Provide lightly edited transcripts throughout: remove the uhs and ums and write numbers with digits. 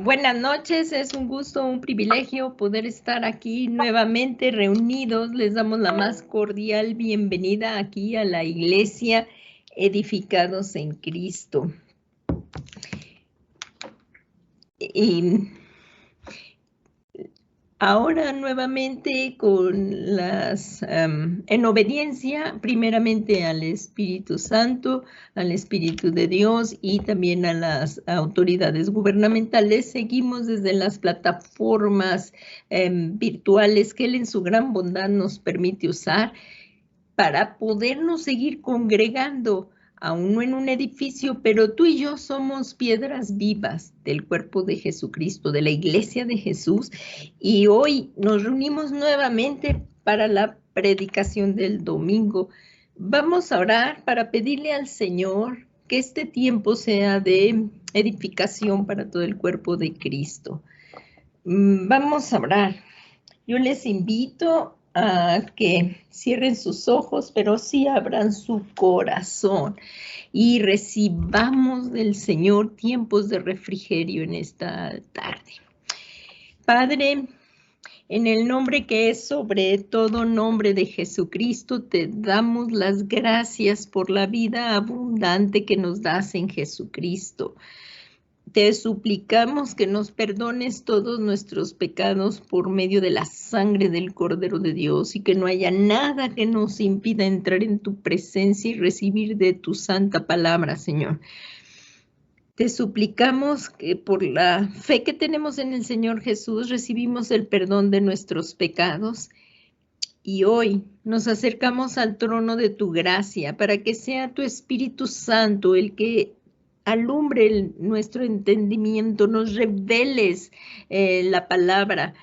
Buenas noches, es un gusto, un privilegio poder estar aquí nuevamente reunidos. Les damos la más cordial bienvenida aquí a la iglesia Edificados en Cristo. Y ahora nuevamente con en obediencia primeramente al Espíritu Santo, al Espíritu de Dios y también a las autoridades gubernamentales, seguimos desde las plataformas virtuales que Él en su gran bondad nos permite usar para podernos seguir congregando, aún no en un edificio, pero tú y yo somos piedras vivas del cuerpo de Jesucristo, de la iglesia de Jesús, y hoy nos reunimos nuevamente para la predicación del domingo. Vamos a orar para pedirle al Señor que este tiempo sea de edificación para todo el cuerpo de Cristo. Vamos a orar. Yo les invito a que cierren sus ojos, pero sí abran su corazón y recibamos del Señor tiempos de refrigerio en esta tarde. Padre, en el nombre que es sobre todo nombre de Jesucristo, te damos las gracias por la vida abundante que nos das en Jesucristo. Te suplicamos que nos perdones todos nuestros pecados por medio de la sangre del Cordero de Dios y que no haya nada que nos impida entrar en tu presencia y recibir de tu santa palabra, Señor. Te suplicamos que por la fe que tenemos en el Señor Jesús recibimos el perdón de nuestros pecados. Y hoy nos acercamos al trono de tu gracia para que sea tu Espíritu Santo el que alumbre nuestro entendimiento, nos reveles la palabra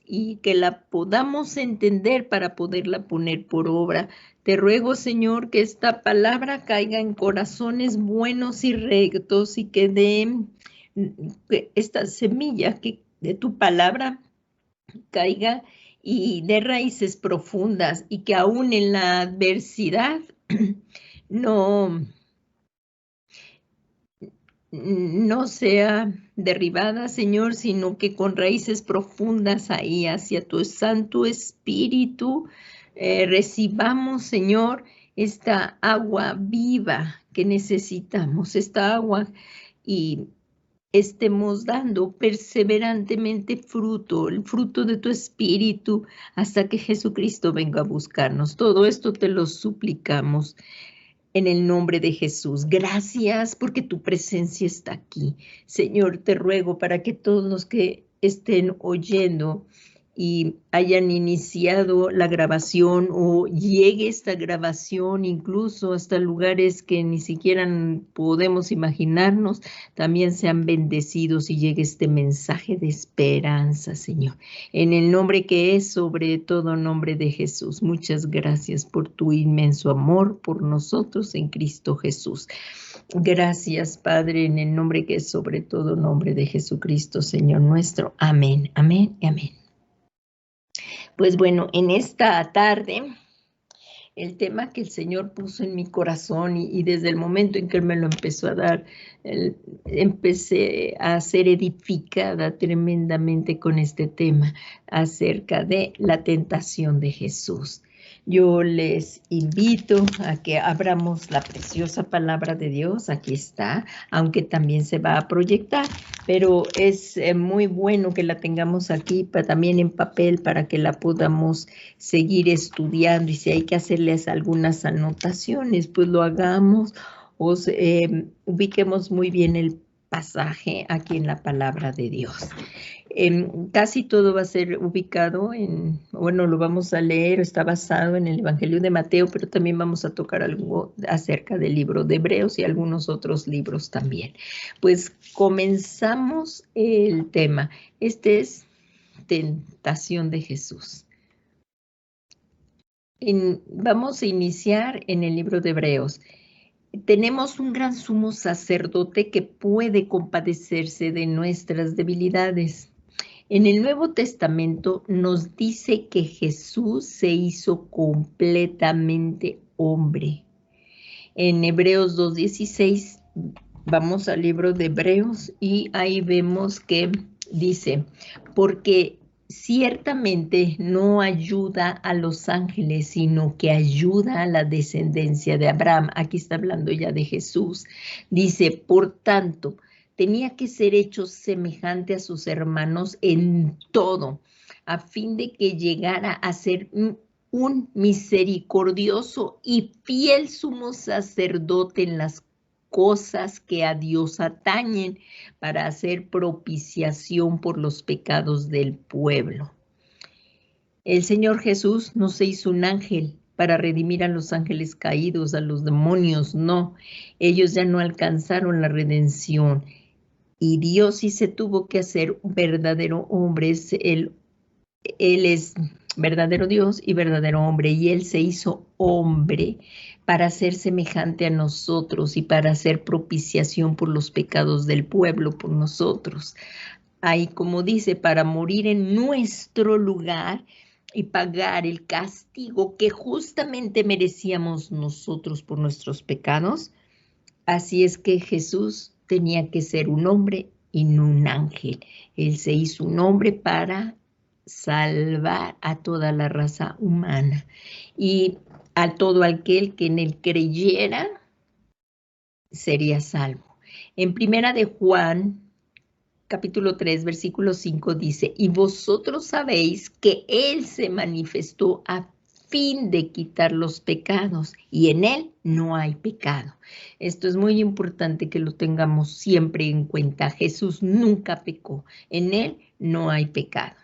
y que la podamos entender para poderla poner por obra. Te ruego, Señor, que esta palabra caiga en corazones buenos y rectos y que dé esta semilla de tu palabra caiga y de raíces profundas y que aún en la adversidad no sea derribada, Señor, sino que con raíces profundas ahí hacia tu Santo Espíritu recibamos, Señor, esta agua viva que necesitamos, esta agua y estemos dando perseverantemente fruto, el fruto de tu Espíritu, hasta que Jesucristo venga a buscarnos. Todo esto te lo suplicamos en el nombre de Jesús. Gracias porque tu presencia está aquí. Señor, te ruego para que todos los que estén oyendo y hayan iniciado la grabación o llegue esta grabación incluso hasta lugares que ni siquiera podemos imaginarnos, también sean bendecidos y llegue este mensaje de esperanza, Señor. En el nombre que es sobre todo nombre de Jesús. Muchas gracias por tu inmenso amor por nosotros en Cristo Jesús. Gracias, Padre, en el nombre que es sobre todo nombre de Jesucristo, Señor nuestro. Amén, amén y amén. Pues bueno, en esta tarde, el tema que el Señor puso en mi corazón y desde el momento en que Él me lo empezó a dar, empecé a ser edificada tremendamente con este tema acerca de la tentación de Jesús. Yo les invito a que abramos la preciosa palabra de Dios, aquí está, aunque también se va a proyectar, pero es muy bueno que la tengamos aquí también en papel para que la podamos seguir estudiando y si hay que hacerles algunas anotaciones, pues lo hagamos o ubiquemos muy bien el pasaje aquí en la palabra de Dios. Casi todo va a ser ubicado bueno, lo vamos a leer, está basado en el Evangelio de Mateo, pero también vamos a tocar algo acerca del libro de Hebreos y algunos otros libros también. Pues comenzamos el tema. Este es tentación de Jesús. Vamos a iniciar en el libro de Hebreos. Tenemos un gran sumo sacerdote que puede compadecerse de nuestras debilidades. En el Nuevo Testamento nos dice que Jesús se hizo completamente hombre. En Hebreos 2:16 Vamos al libro de Hebreos y ahí vemos que dice, porque ciertamente no ayuda a los ángeles, sino que ayuda a la descendencia de Abraham. Aquí está hablando ya de Jesús. Dice, por tanto, tenía que ser hecho semejante a sus hermanos en todo, a fin de que llegara a ser un misericordioso y fiel sumo sacerdote en las cosas que a Dios atañen para hacer propiciación por los pecados del pueblo. El Señor Jesús no se hizo un ángel para redimir a los ángeles caídos, a los demonios, no. Ellos ya no alcanzaron la redención. Y Dios sí se tuvo que hacer un verdadero hombre. Él es verdadero Dios y verdadero hombre, y Él se hizo hombre para ser semejante a nosotros y para hacer propiciación por los pecados del pueblo, por nosotros. Ahí, como dice, para morir en nuestro lugar y pagar el castigo que justamente merecíamos nosotros por nuestros pecados. Así es que Jesús tenía que ser un hombre y no un ángel. Él se hizo un hombre para salvar a toda la raza humana y a todo aquel que en él creyera sería salvo. En primera de Juan, capítulo 3, versículo 5 dice, y vosotros sabéis que él se manifestó a fin de quitar los pecados y en él no hay pecado. Esto es muy importante que lo tengamos siempre en cuenta. Jesús nunca pecó, en él no hay pecado.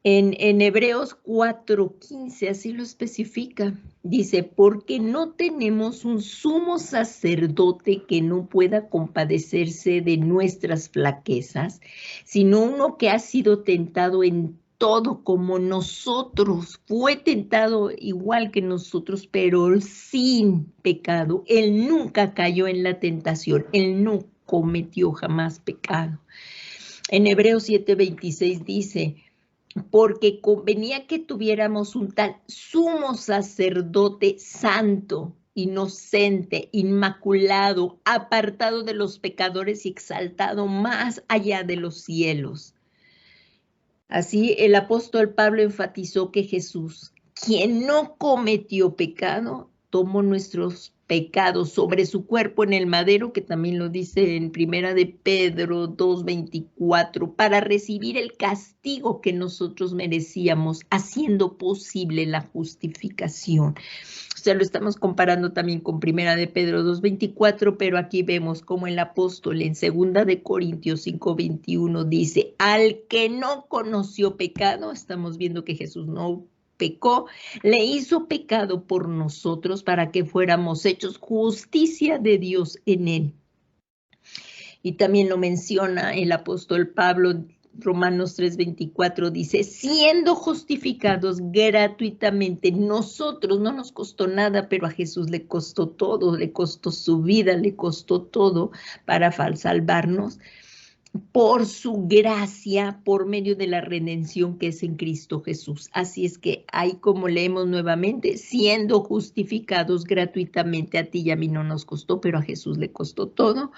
En Hebreos 4:15 así lo especifica. Dice, porque no tenemos un sumo sacerdote que no pueda compadecerse de nuestras flaquezas, sino uno que ha sido tentado en todo como nosotros. Fue tentado igual que nosotros, pero sin pecado. Él nunca cayó en la tentación. Él no cometió jamás pecado. En Hebreos 7:26 dice, porque convenía que tuviéramos un tal sumo sacerdote santo, inocente, inmaculado, apartado de los pecadores y exaltado más allá de los cielos. Así el apóstol Pablo enfatizó que Jesús, quien no cometió pecado, tomó nuestros pecados sobre su cuerpo en el madero, que también lo dice en primera de Pedro 2:24, para recibir el castigo que nosotros merecíamos, haciendo posible la justificación. O sea, lo estamos comparando también con primera de Pedro 2:24, pero aquí vemos como el apóstol en segunda de Corintios 5:21 dice, al que no conoció pecado, estamos viendo que Jesús no pecó, le hizo pecado por nosotros para que fuéramos hechos justicia de Dios en él. Y también lo menciona el apóstol Pablo, Romanos 3:24 dice, siendo justificados gratuitamente, nosotros no nos costó nada, pero a Jesús le costó todo, le costó su vida, le costó todo para salvarnos. Por su gracia, por medio de la redención que es en Cristo Jesús. Así es que ahí como leemos nuevamente, siendo justificados gratuitamente, a ti y a mí no nos costó, pero a Jesús le costó todo,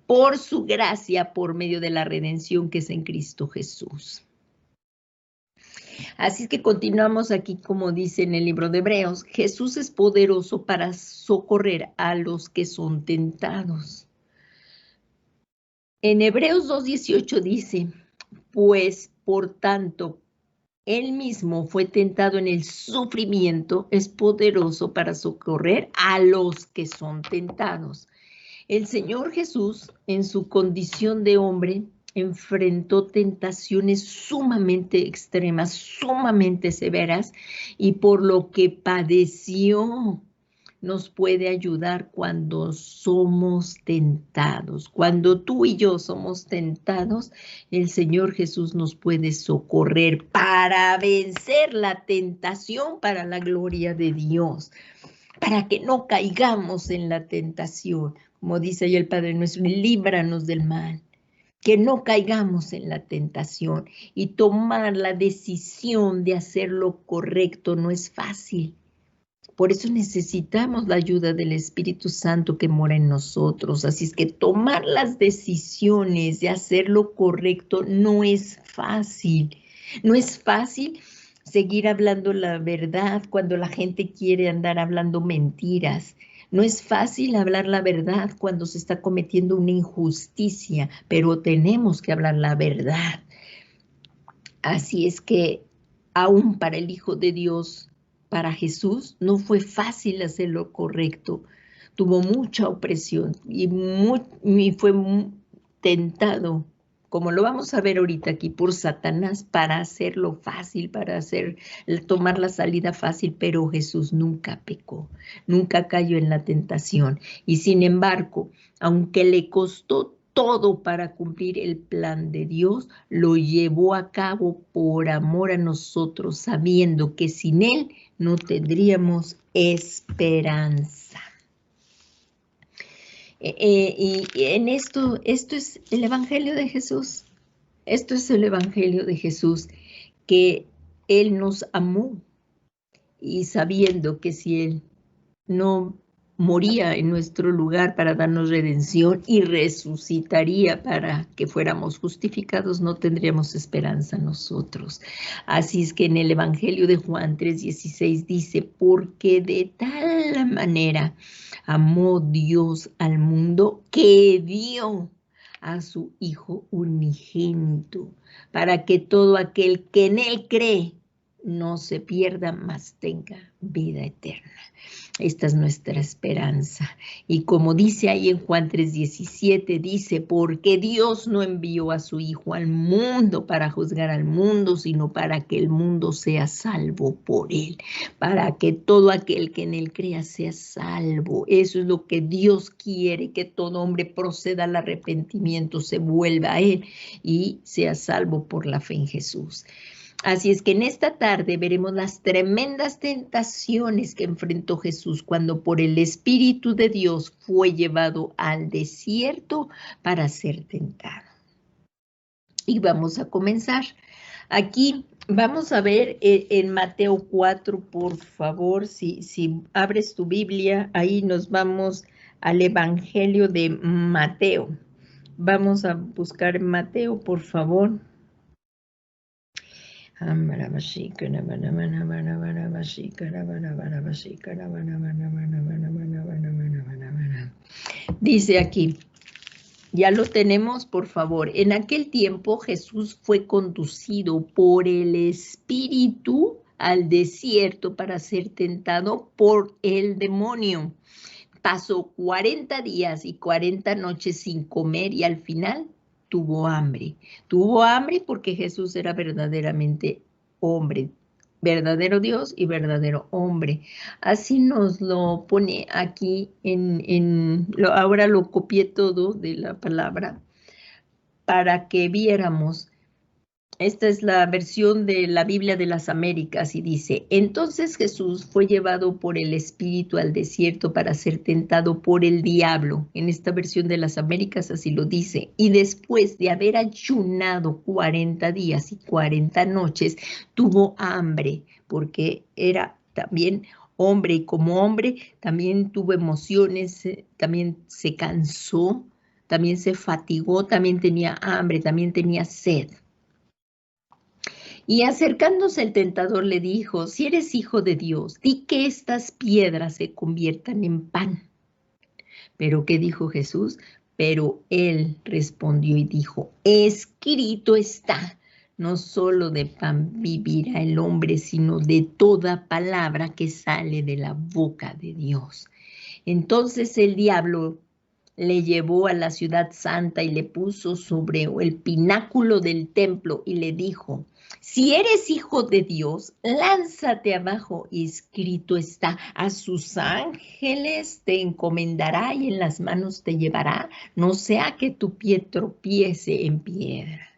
por su gracia, por medio de la redención que es en Cristo Jesús. Así es que continuamos aquí como dice en el libro de Hebreos, Jesús es poderoso para socorrer a los que son tentados. En Hebreos 2:18 dice, pues por tanto, él mismo fue tentado en el sufrimiento, es poderoso para socorrer a los que son tentados. El Señor Jesús, en su condición de hombre, enfrentó tentaciones sumamente extremas, sumamente severas, y por lo que padeció, nos puede ayudar cuando somos tentados. Cuando tú y yo somos tentados, el Señor Jesús nos puede socorrer para vencer la tentación para la gloria de Dios, para que no caigamos en la tentación. Como dice ahí el Padre nuestro, líbranos del mal. Que no caigamos en la tentación, y tomar la decisión de hacer lo correcto no es fácil. Por eso necesitamos la ayuda del Espíritu Santo que mora en nosotros. Así es que tomar las decisiones de hacer lo correcto no es fácil. No es fácil seguir hablando la verdad cuando la gente quiere andar hablando mentiras. No es fácil hablar la verdad cuando se está cometiendo una injusticia, pero tenemos que hablar la verdad. Así es que aún para el Hijo de Dios, para Jesús, no fue fácil hacer lo correcto. Tuvo mucha opresión y fue tentado, como lo vamos a ver ahorita aquí, por Satanás para hacerlo fácil, para tomar la salida fácil, pero Jesús nunca pecó, nunca cayó en la tentación. Y sin embargo, aunque le costó todo para cumplir el plan de Dios, lo llevó a cabo por amor a nosotros, sabiendo que sin Él no tendríamos esperanza. Y en esto es el Evangelio de Jesús. Esto es el Evangelio de Jesús, que Él nos amó y sabiendo que si Él no moría en nuestro lugar para darnos redención y resucitaría para que fuéramos justificados, no tendríamos esperanza nosotros. Así es que en el Evangelio de Juan 3:16 dice, porque de tal manera amó Dios al mundo que dio a su Hijo unigénito, para que todo aquel que en Él cree no se pierda, mas tenga vida eterna. Esta es nuestra esperanza. Y como dice ahí en Juan 3:17, dice, porque Dios no envió a su Hijo al mundo para juzgar al mundo, sino para que el mundo sea salvo por Él, para que todo aquel que en Él crea sea salvo. Eso es lo que Dios quiere, que todo hombre proceda al arrepentimiento, se vuelva a Él y sea salvo por la fe en Jesús. Así es que en esta tarde veremos las tremendas tentaciones que enfrentó Jesús cuando por el Espíritu de Dios fue llevado al desierto para ser tentado. Y vamos a comenzar. Aquí vamos a ver en Mateo 4, por favor, si abres tu Biblia, ahí nos vamos al Evangelio de Mateo. Vamos a buscar en Mateo, por favor. Dice aquí, ya lo tenemos, por favor. En aquel tiempo Jesús fue conducido por el Espíritu al desierto para ser tentado por el demonio. Pasó 40 días y 40 noches sin comer y al final tuvo hambre. Tuvo hambre porque Jesús era verdaderamente hombre, verdadero Dios y verdadero hombre. Así nos lo pone aquí ahora lo copié todo de la palabra para que viéramos. Esta es la versión de la Biblia de las Américas y dice, entonces Jesús fue llevado por el Espíritu al desierto para ser tentado por el diablo. En esta versión de las Américas así lo dice. Y después de haber ayunado 40 días y 40 noches, tuvo hambre porque era también hombre y como hombre también tuvo emociones, también se cansó, también se fatigó, también tenía hambre, también tenía sed. Y acercándose el tentador le dijo, si eres hijo de Dios, di que estas piedras se conviertan en pan. ¿Pero qué dijo Jesús? Pero él respondió y dijo, escrito está, no solo de pan vivirá el hombre, sino de toda palabra que sale de la boca de Dios. Entonces el diablo le llevó a la ciudad santa y le puso sobre el pináculo del templo y le dijo, si eres hijo de Dios, lánzate abajo, escrito está, a sus ángeles te encomendará y en las manos te llevará, no sea que tu pie tropiece en piedra.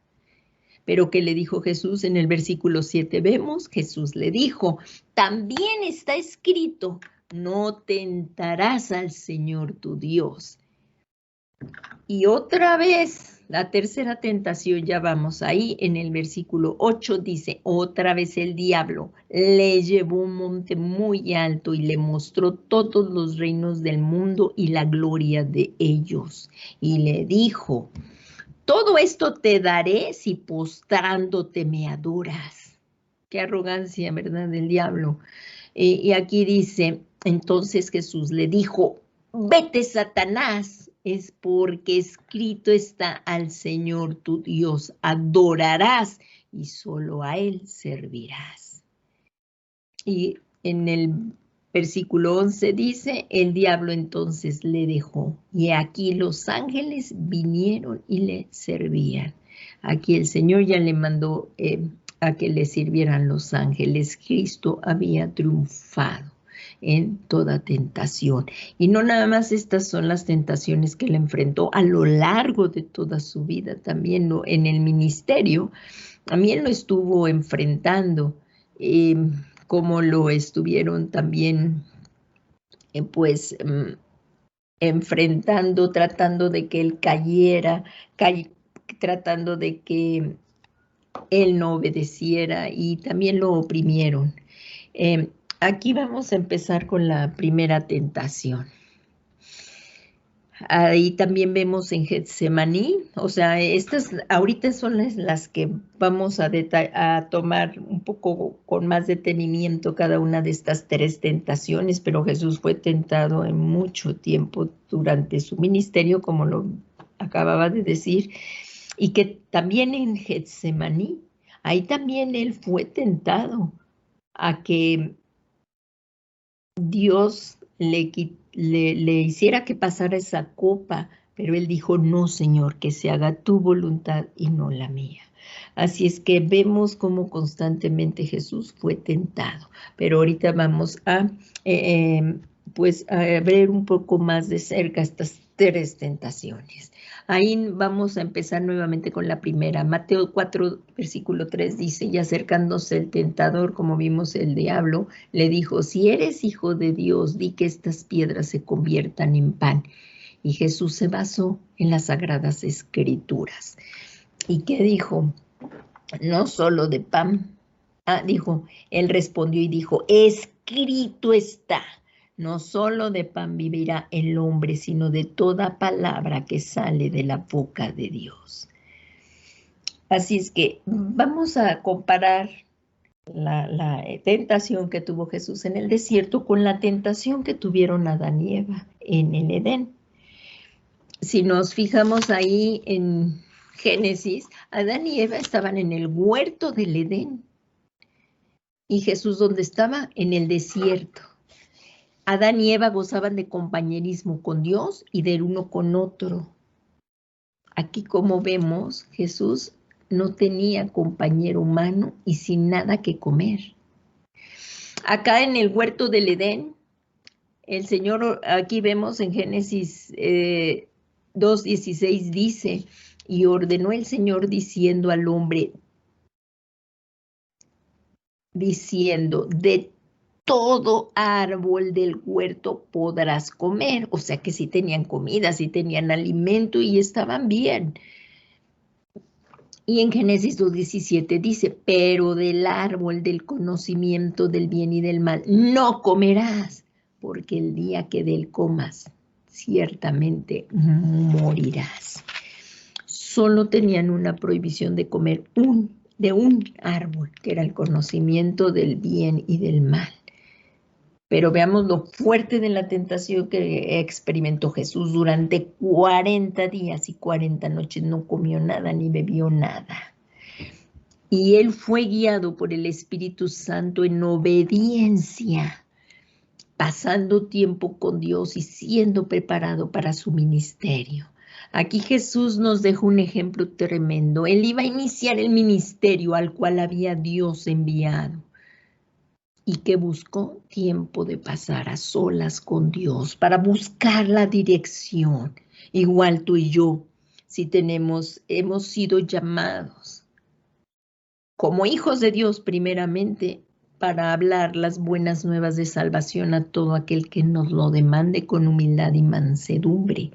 Pero ¿qué le dijo Jesús? En el versículo 7 vemos, Jesús le dijo, también está escrito, no tentarás al Señor tu Dios. Y otra vez La tercera tentación, ya vamos ahí, en el versículo 8 dice, otra vez el diablo le llevó a un monte muy alto y le mostró todos los reinos del mundo y la gloria de ellos. Y le dijo, todo esto te daré si postrándote me adoras. Qué arrogancia, ¿verdad? Del diablo. Y aquí dice, entonces Jesús le dijo, vete, Satanás, es porque escrito está, al Señor tu Dios adorarás y solo a Él servirás. Y en el versículo 11 dice, el diablo entonces le dejó, y aquí los ángeles vinieron y le servían. Aquí el Señor ya le mandó a que le sirvieran los ángeles. Cristo había triunfado en toda tentación. Y no nada más estas son las tentaciones que él enfrentó a lo largo de toda su vida, también en el ministerio. También lo estuvo enfrentando, como lo estuvieron también, enfrentando, tratando de que él cayera, tratando de que él no obedeciera, y también lo oprimieron. Aquí vamos a empezar con la primera tentación. Ahí también vemos en Getsemaní, o sea, estas ahorita son las que vamos a tomar un poco con más detenimiento cada una de estas tres tentaciones, pero Jesús fue tentado en mucho tiempo durante su ministerio, como lo acababa de decir, y que también en Getsemaní, ahí también él fue tentado a que Dios le hiciera que pasara esa copa, pero él dijo, no, Señor, que se haga tu voluntad y no la mía. Así es que vemos cómo constantemente Jesús fue tentado. Pero ahorita vamos a ver un poco más de cerca estas tres tentaciones. Ahí vamos a empezar nuevamente con la primera. Mateo 4, versículo 3 dice, y acercándose el tentador, como vimos el diablo, le dijo, si eres hijo de Dios, di que estas piedras se conviertan en pan. Y Jesús se basó en las Sagradas Escrituras. ¿Y qué dijo? No solo de pan. Dijo, él respondió y dijo, escrito está. No solo de pan vivirá el hombre, sino de toda palabra que sale de la boca de Dios. Así es que vamos a comparar la tentación que tuvo Jesús en el desierto con la tentación que tuvieron Adán y Eva en el Edén. Si nos fijamos ahí en Génesis, Adán y Eva estaban en el huerto del Edén. ¿Y Jesús dónde estaba? En el desierto. Adán y Eva gozaban de compañerismo con Dios y del uno con otro. Aquí, como vemos, Jesús no tenía compañero humano y sin nada que comer. Acá en el huerto del Edén, el Señor, aquí vemos en Génesis 2:16 dice, y ordenó el Señor diciendo al hombre, diciendo, de todo árbol del huerto podrás comer. O sea que sí tenían comida, sí tenían alimento y estaban bien. Y en Génesis 2:17 dice, pero del árbol del conocimiento del bien y del mal no comerás, porque el día que de él comas, ciertamente morirás. Solo tenían una prohibición de comer de un árbol, que era el conocimiento del bien y del mal. Pero veamos lo fuerte de la tentación que experimentó Jesús. Durante 40 días y 40 noches no comió nada ni bebió nada. Y él fue guiado por el Espíritu Santo en obediencia, pasando tiempo con Dios y siendo preparado para su ministerio. Aquí Jesús nos dejó un ejemplo tremendo. Él iba a iniciar el ministerio al cual había Dios enviado. Y que buscó tiempo de pasar a solas con Dios para buscar la dirección. Igual tú y yo, si hemos sido llamados como hijos de Dios primeramente para hablar las buenas nuevas de salvación a todo aquel que nos lo demande con humildad y mansedumbre.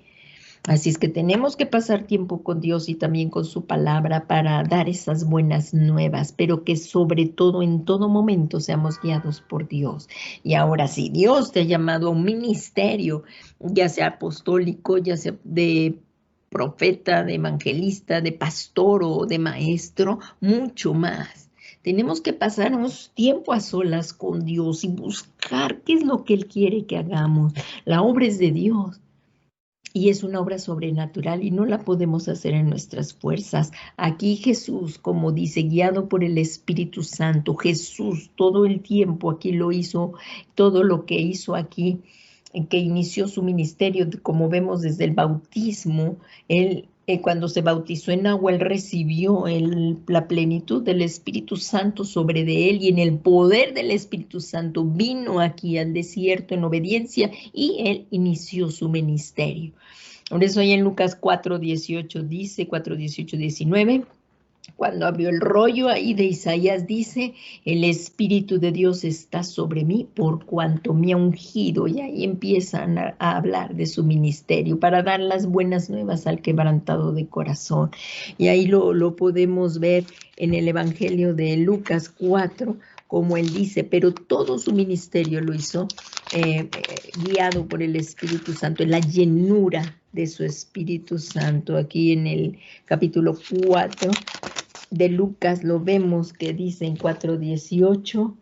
Así es que tenemos que pasar tiempo con Dios y también con su palabra para dar esas buenas nuevas, pero que sobre todo en todo momento seamos guiados por Dios. Y ahora sí, Dios te ha llamado a un ministerio, ya sea apostólico, ya sea de profeta, de evangelista, de pastor o de maestro, mucho más. Tenemos que pasar un tiempo a solas con Dios y buscar qué es lo que Él quiere que hagamos. La obra es de Dios. Y es una obra sobrenatural y no la podemos hacer en nuestras fuerzas. Aquí Jesús, como dice, guiado por el Espíritu Santo, Jesús todo el tiempo aquí lo hizo, todo lo que hizo aquí, en que inició su ministerio, como vemos desde el bautismo, él cuando se bautizó en agua, él recibió la plenitud del Espíritu Santo sobre de él y en el poder del Espíritu Santo vino aquí al desierto en obediencia y él inició su ministerio. Por eso ahí en Lucas 4:18 dice, 4:18, 19, cuando abrió el rollo ahí de Isaías dice, el Espíritu de Dios está sobre mí por cuanto me ha ungido. Y ahí empiezan a hablar de su ministerio para dar las buenas nuevas al quebrantado de corazón. Y ahí lo podemos ver en el Evangelio de Lucas 4, como él dice, pero todo su ministerio lo hizo guiado por el Espíritu Santo, en la llenura de su Espíritu Santo. Aquí en el capítulo 4 de Lucas lo vemos que dice en 4:18,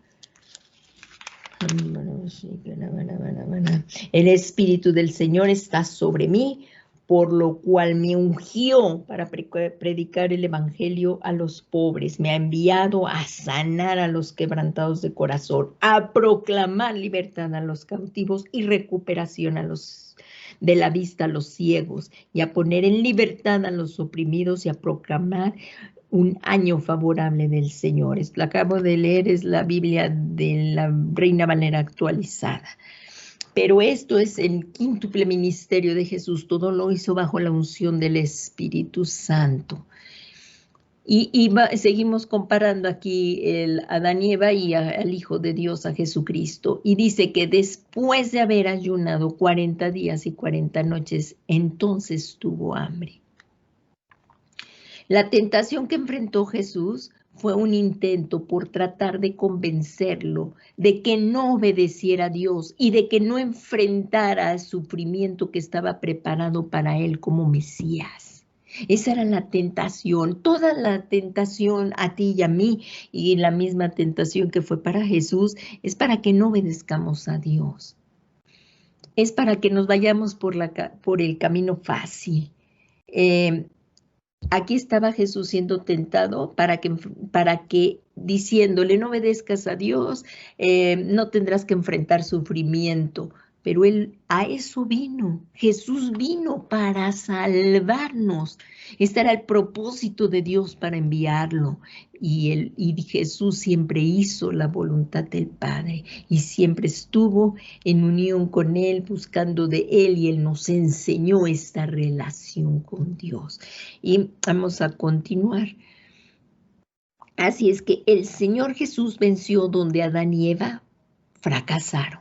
el Espíritu del Señor está sobre mí, por lo cual me ungió para predicar el Evangelio a los pobres, me ha enviado a sanar a los quebrantados de corazón, a proclamar libertad a los cautivos y recuperación a los de la vista a los ciegos, y a poner en libertad a los oprimidos y a proclamar un año favorable del Señor. Lo acabo de leer, es la Biblia de la Reina Valera actualizada. Pero esto es el quíntuple ministerio de Jesús. Todo lo hizo bajo la unción del Espíritu Santo. Y seguimos comparando aquí el Adán y Eva y al Hijo de Dios, a Jesucristo. Y dice que después de haber ayunado 40 días y 40 noches, entonces tuvo hambre. La tentación que enfrentó Jesús fue un intento por tratar de convencerlo de que no obedeciera a Dios y de que no enfrentara el sufrimiento que estaba preparado para él como Mesías. Esa era la tentación, toda la tentación a ti y a mí, y la misma tentación que fue para Jesús, es para que no obedezcamos a Dios. Es para que nos vayamos por el camino fácil. Aquí estaba Jesús siendo tentado para que diciéndole, no obedezcas a Dios, no tendrás que enfrentar sufrimiento. Pero él a eso vino. Jesús vino para salvarnos. Este era el propósito de Dios para enviarlo. Y Jesús siempre hizo la voluntad del Padre y siempre estuvo en unión con Él, buscando de Él, y Él nos enseñó esta relación con Dios. Y vamos a continuar. Así es que el Señor Jesús venció donde Adán y Eva fracasaron.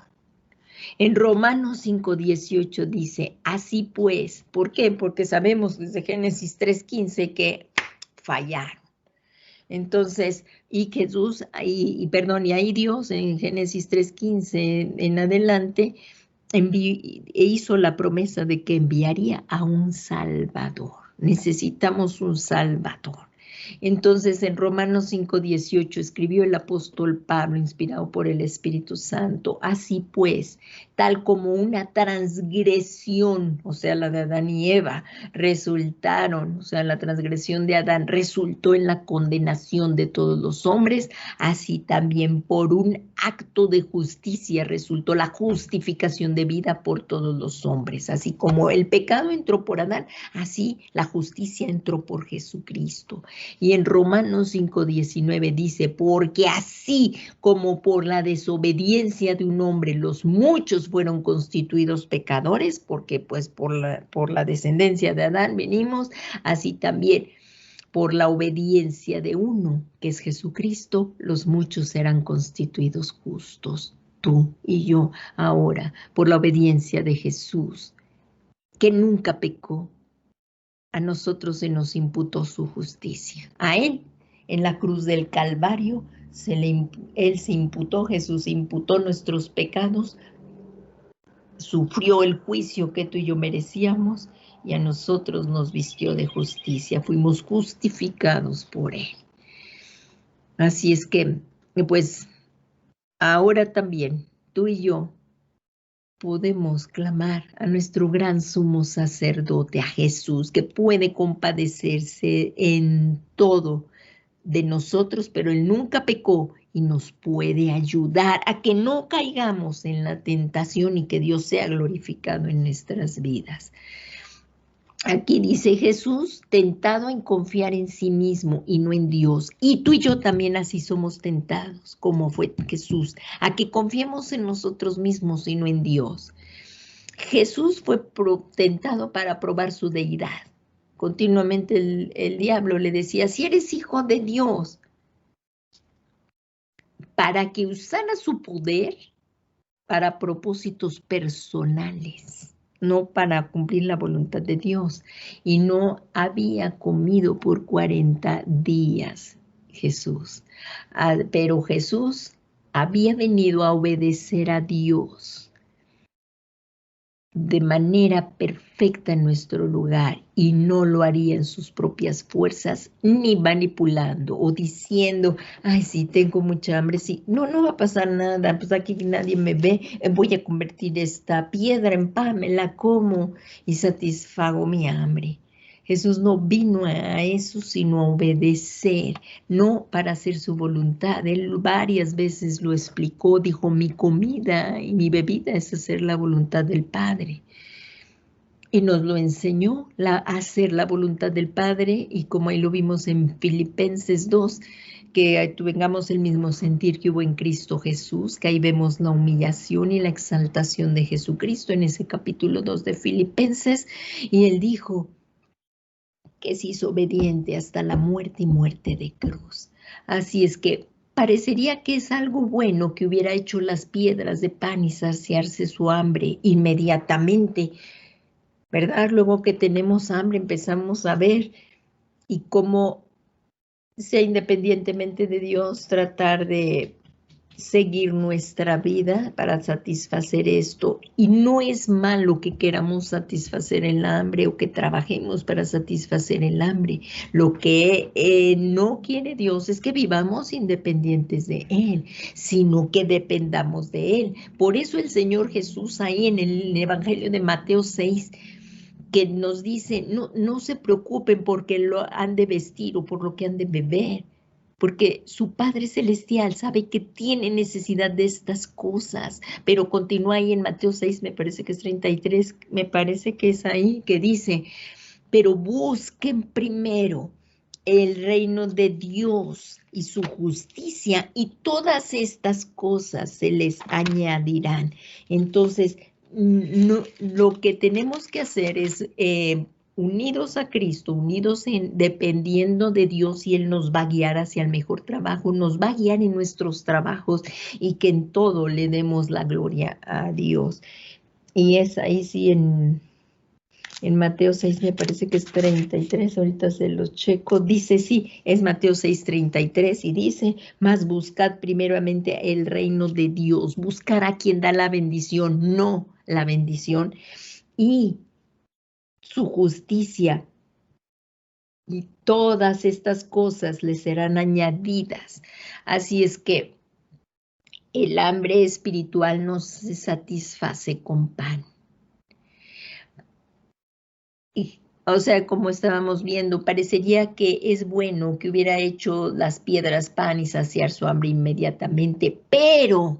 En Romanos 5:18 dice, así pues, ¿por qué? Porque sabemos desde Génesis 3:15 que fallaron. Entonces, y Jesús, y ahí Dios en Génesis 3:15 en adelante hizo la promesa de que enviaría a un Salvador. Necesitamos un Salvador. Entonces, en Romanos 5:18 escribió el apóstol Pablo, inspirado por el Espíritu Santo, así pues, tal como una transgresión, o sea, la de Adán y Eva, resultaron, o sea, la transgresión de Adán resultó en la condenación de todos los hombres, así también por un acto de justicia resultó la justificación de vida por todos los hombres. Así como el pecado entró por Adán, así la justicia entró por Jesucristo. Y en Romanos 5:19 dice, porque así como por la desobediencia de un hombre los muchos fueron constituidos pecadores, porque pues por la descendencia de Adán venimos, así también por la obediencia de uno, que es Jesucristo, los muchos serán constituidos justos, tú y yo ahora, por la obediencia de Jesús. que nunca pecó. A nosotros se nos imputó su justicia. A Él, en la cruz del Calvario, Él se imputó, Jesús imputó nuestros pecados, sufrió el juicio que tú y yo merecíamos y a nosotros nos vistió de justicia. Fuimos justificados por Él. Así es que, pues, ahora también tú y yo podemos clamar a nuestro gran sumo sacerdote, a Jesús, que puede compadecerse en todo de nosotros, pero Él nunca pecó y nos puede ayudar a que no caigamos en la tentación y que Dios sea glorificado en nuestras vidas. Aquí dice Jesús, tentado en confiar en sí mismo y no en Dios. Y tú y yo también así somos tentados, como fue Jesús, a que confiemos en nosotros mismos y no en Dios. Jesús fue tentado para probar su deidad. Continuamente el diablo le decía, si eres hijo de Dios, para que usara su poder para propósitos personales, no para cumplir la voluntad de Dios. Y no había comido por 40 días Jesús. Pero Jesús había venido a obedecer a Dios de manera perfecta en nuestro lugar y no lo haría en sus propias fuerzas ni manipulando o diciendo, ay, sí, tengo mucha hambre, sí, no va a pasar nada, pues aquí nadie me ve, voy a convertir esta piedra en pan, me la como y satisfago mi hambre. Jesús no vino a eso, sino a obedecer, no para hacer su voluntad. Él varias veces lo explicó, dijo, mi comida y mi bebida es hacer la voluntad del Padre. Y nos lo enseñó a hacer la voluntad del Padre, y como ahí lo vimos en Filipenses 2, que tengamos el mismo sentir que hubo en Cristo Jesús, que ahí vemos la humillación y la exaltación de Jesucristo en ese capítulo 2 de Filipenses, y él dijo que se hizo obediente hasta la muerte y muerte de cruz. Así es que parecería que es algo bueno que hubiera hecho las piedras de pan y saciarse su hambre inmediatamente, ¿verdad? Luego que tenemos hambre empezamos a ver y cómo, sea independientemente de Dios, tratar de seguir nuestra vida para satisfacer esto. Y no es malo que queramos satisfacer el hambre o que trabajemos para satisfacer el hambre. Lo que no quiere Dios es que vivamos independientes de Él, sino que dependamos de Él. Por eso el Señor Jesús ahí en el Evangelio de Mateo 6, que nos dice, no se preocupen porque lo han de vestir o por lo que han de beber, porque su Padre Celestial sabe que tiene necesidad de estas cosas. Pero continúa ahí en Mateo 6, me parece que es 33, me parece que es ahí, que dice, pero busquen primero el reino de Dios y su justicia, y todas estas cosas se les añadirán. Entonces, lo que tenemos que hacer es unidos a Cristo, dependiendo de Dios, y Él nos va a guiar hacia el mejor trabajo, nos va a guiar en nuestros trabajos y que en todo le demos la gloria a Dios. Y es ahí sí en Mateo 6, me parece que es 33, ahorita se los checo, dice, sí, es Mateo 6, 33, y dice, mas buscad primeramente el reino de Dios, buscar a quien da la bendición, no la bendición, y su justicia, y todas estas cosas les serán añadidas. Así es que el hambre espiritual no se satisface con pan. O sea, como estábamos viendo, parecería que es bueno que hubiera hecho las piedras pan y saciar su hambre inmediatamente, pero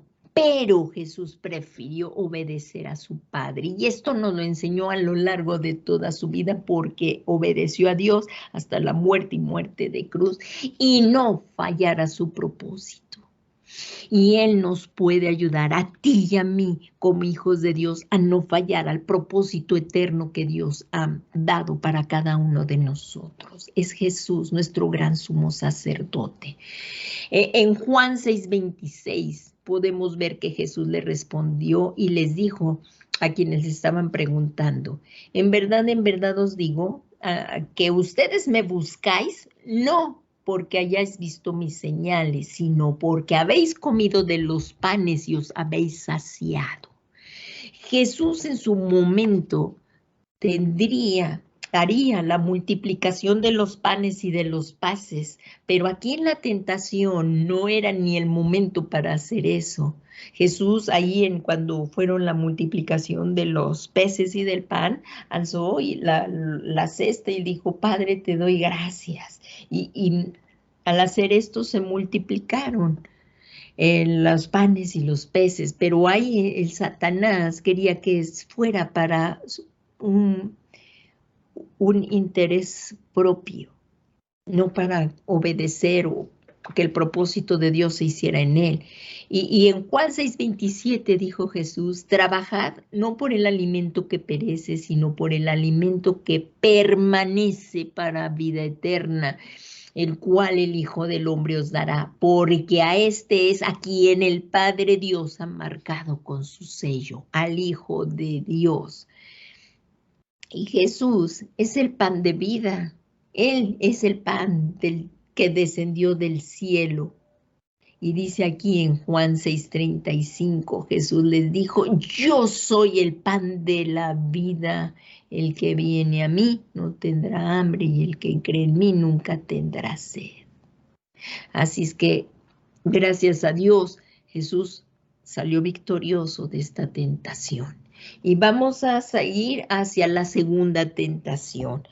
Jesús prefirió obedecer a su Padre. Y esto nos lo enseñó a lo largo de toda su vida, porque obedeció a Dios hasta la muerte y muerte de cruz, y no fallar a su propósito. Y Él nos puede ayudar a ti y a mí como hijos de Dios a no fallar al propósito eterno que Dios ha dado para cada uno de nosotros. Es Jesús, nuestro gran sumo sacerdote. En Juan 6:26 podemos ver que Jesús le respondió y les dijo, a quienes estaban preguntando, en verdad os digo, que ustedes me buscáis, no porque hayáis visto mis señales, sino porque habéis comido de los panes y os habéis saciado. Jesús en su momento haría la multiplicación de los panes y de los peces, pero aquí en la tentación no era ni el momento para hacer eso. Jesús ahí cuando fueron la multiplicación de los peces y del pan, alzó la cesta y dijo, Padre, te doy gracias. Y al hacer esto se multiplicaron los panes y los peces, pero ahí el Satanás quería que fuera para un interés propio, no para obedecer o que el propósito de Dios se hiciera en él. Y en Juan 6:27 dijo Jesús, trabajad no por el alimento que perece, sino por el alimento que permanece para vida eterna, el cual el Hijo del Hombre os dará, porque a este es a quien el Padre Dios ha marcado con su sello, al Hijo de Dios. Y Jesús es el pan de vida. Él es el pan que descendió del cielo. Y dice aquí en Juan 6:35, Jesús les dijo, yo soy el pan de la vida. El que viene a mí no tendrá hambre y el que cree en mí nunca tendrá sed. Así es que, gracias a Dios, Jesús salió victorioso de esta tentación. Y vamos a seguir hacia la segunda tentación.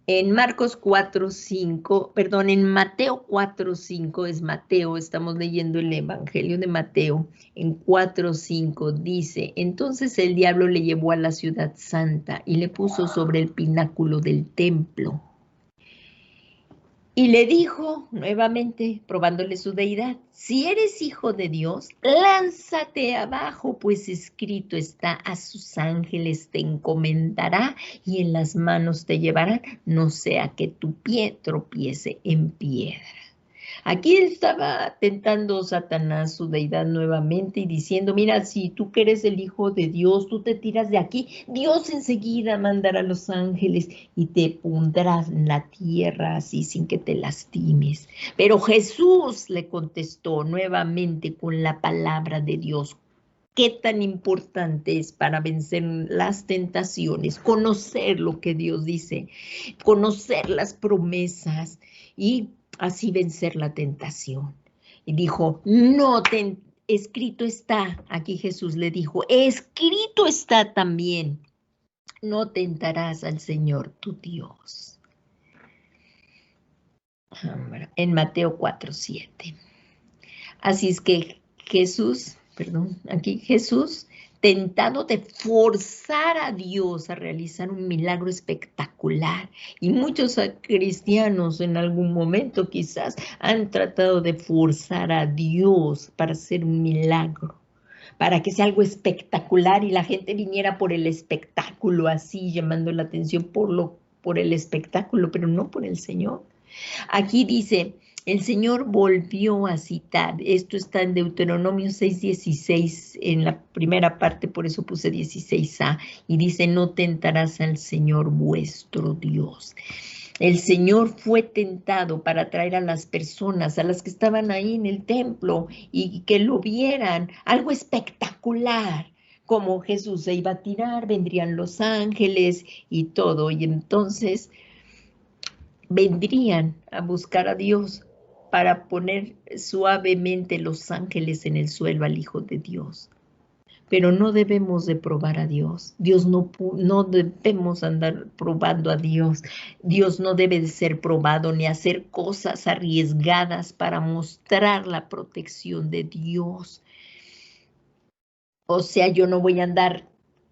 En Marcos 4:5, perdón, en Mateo 4:5, es Mateo, estamos leyendo el Evangelio de Mateo, en 4:5 dice, entonces el diablo le llevó a la ciudad santa y le puso sobre el pináculo del templo. Y le dijo nuevamente, probándole su deidad, si eres hijo de Dios, lánzate abajo, pues escrito está, a sus ángeles te encomendará y en las manos te llevarán, no sea que tu pie tropiece en piedra. Aquí estaba tentando Satanás su deidad nuevamente y diciendo, mira, si tú que eres el Hijo de Dios, tú te tiras de aquí, Dios enseguida mandará a los ángeles y te pondrás en la tierra así sin que te lastimes. Pero Jesús le contestó nuevamente con la palabra de Dios. Qué tan importante es para vencer las tentaciones, conocer lo que Dios dice, conocer las promesas y así vencer la tentación. Y dijo, no, escrito está, aquí Jesús le dijo, escrito está también, no tentarás al Señor tu Dios. En Mateo 4:7. Así es que Jesús, aquí Jesús, tentado de forzar a Dios a realizar un milagro espectacular. Y muchos cristianos en algún momento quizás han tratado de forzar a Dios para hacer un milagro, para que sea algo espectacular y la gente viniera por el espectáculo, así llamando la atención por el espectáculo, pero no por el Señor. Aquí dice, el Señor volvió a citar, esto está en Deuteronomio 6:16, en la primera parte, por eso puse 16a, y dice, no tentarás al Señor vuestro Dios. El Señor fue tentado para traer a las personas, a las que estaban ahí en el templo, y que lo vieran, algo espectacular. Como Jesús se iba a tirar, vendrían los ángeles y todo, y entonces vendrían a buscar a Dios para poner suavemente los ángeles en el suelo al Hijo de Dios. Pero no debemos de probar a Dios. No debemos andar probando a Dios. Dios no debe de ser probado ni hacer cosas arriesgadas para mostrar la protección de Dios. O sea, yo no voy a andar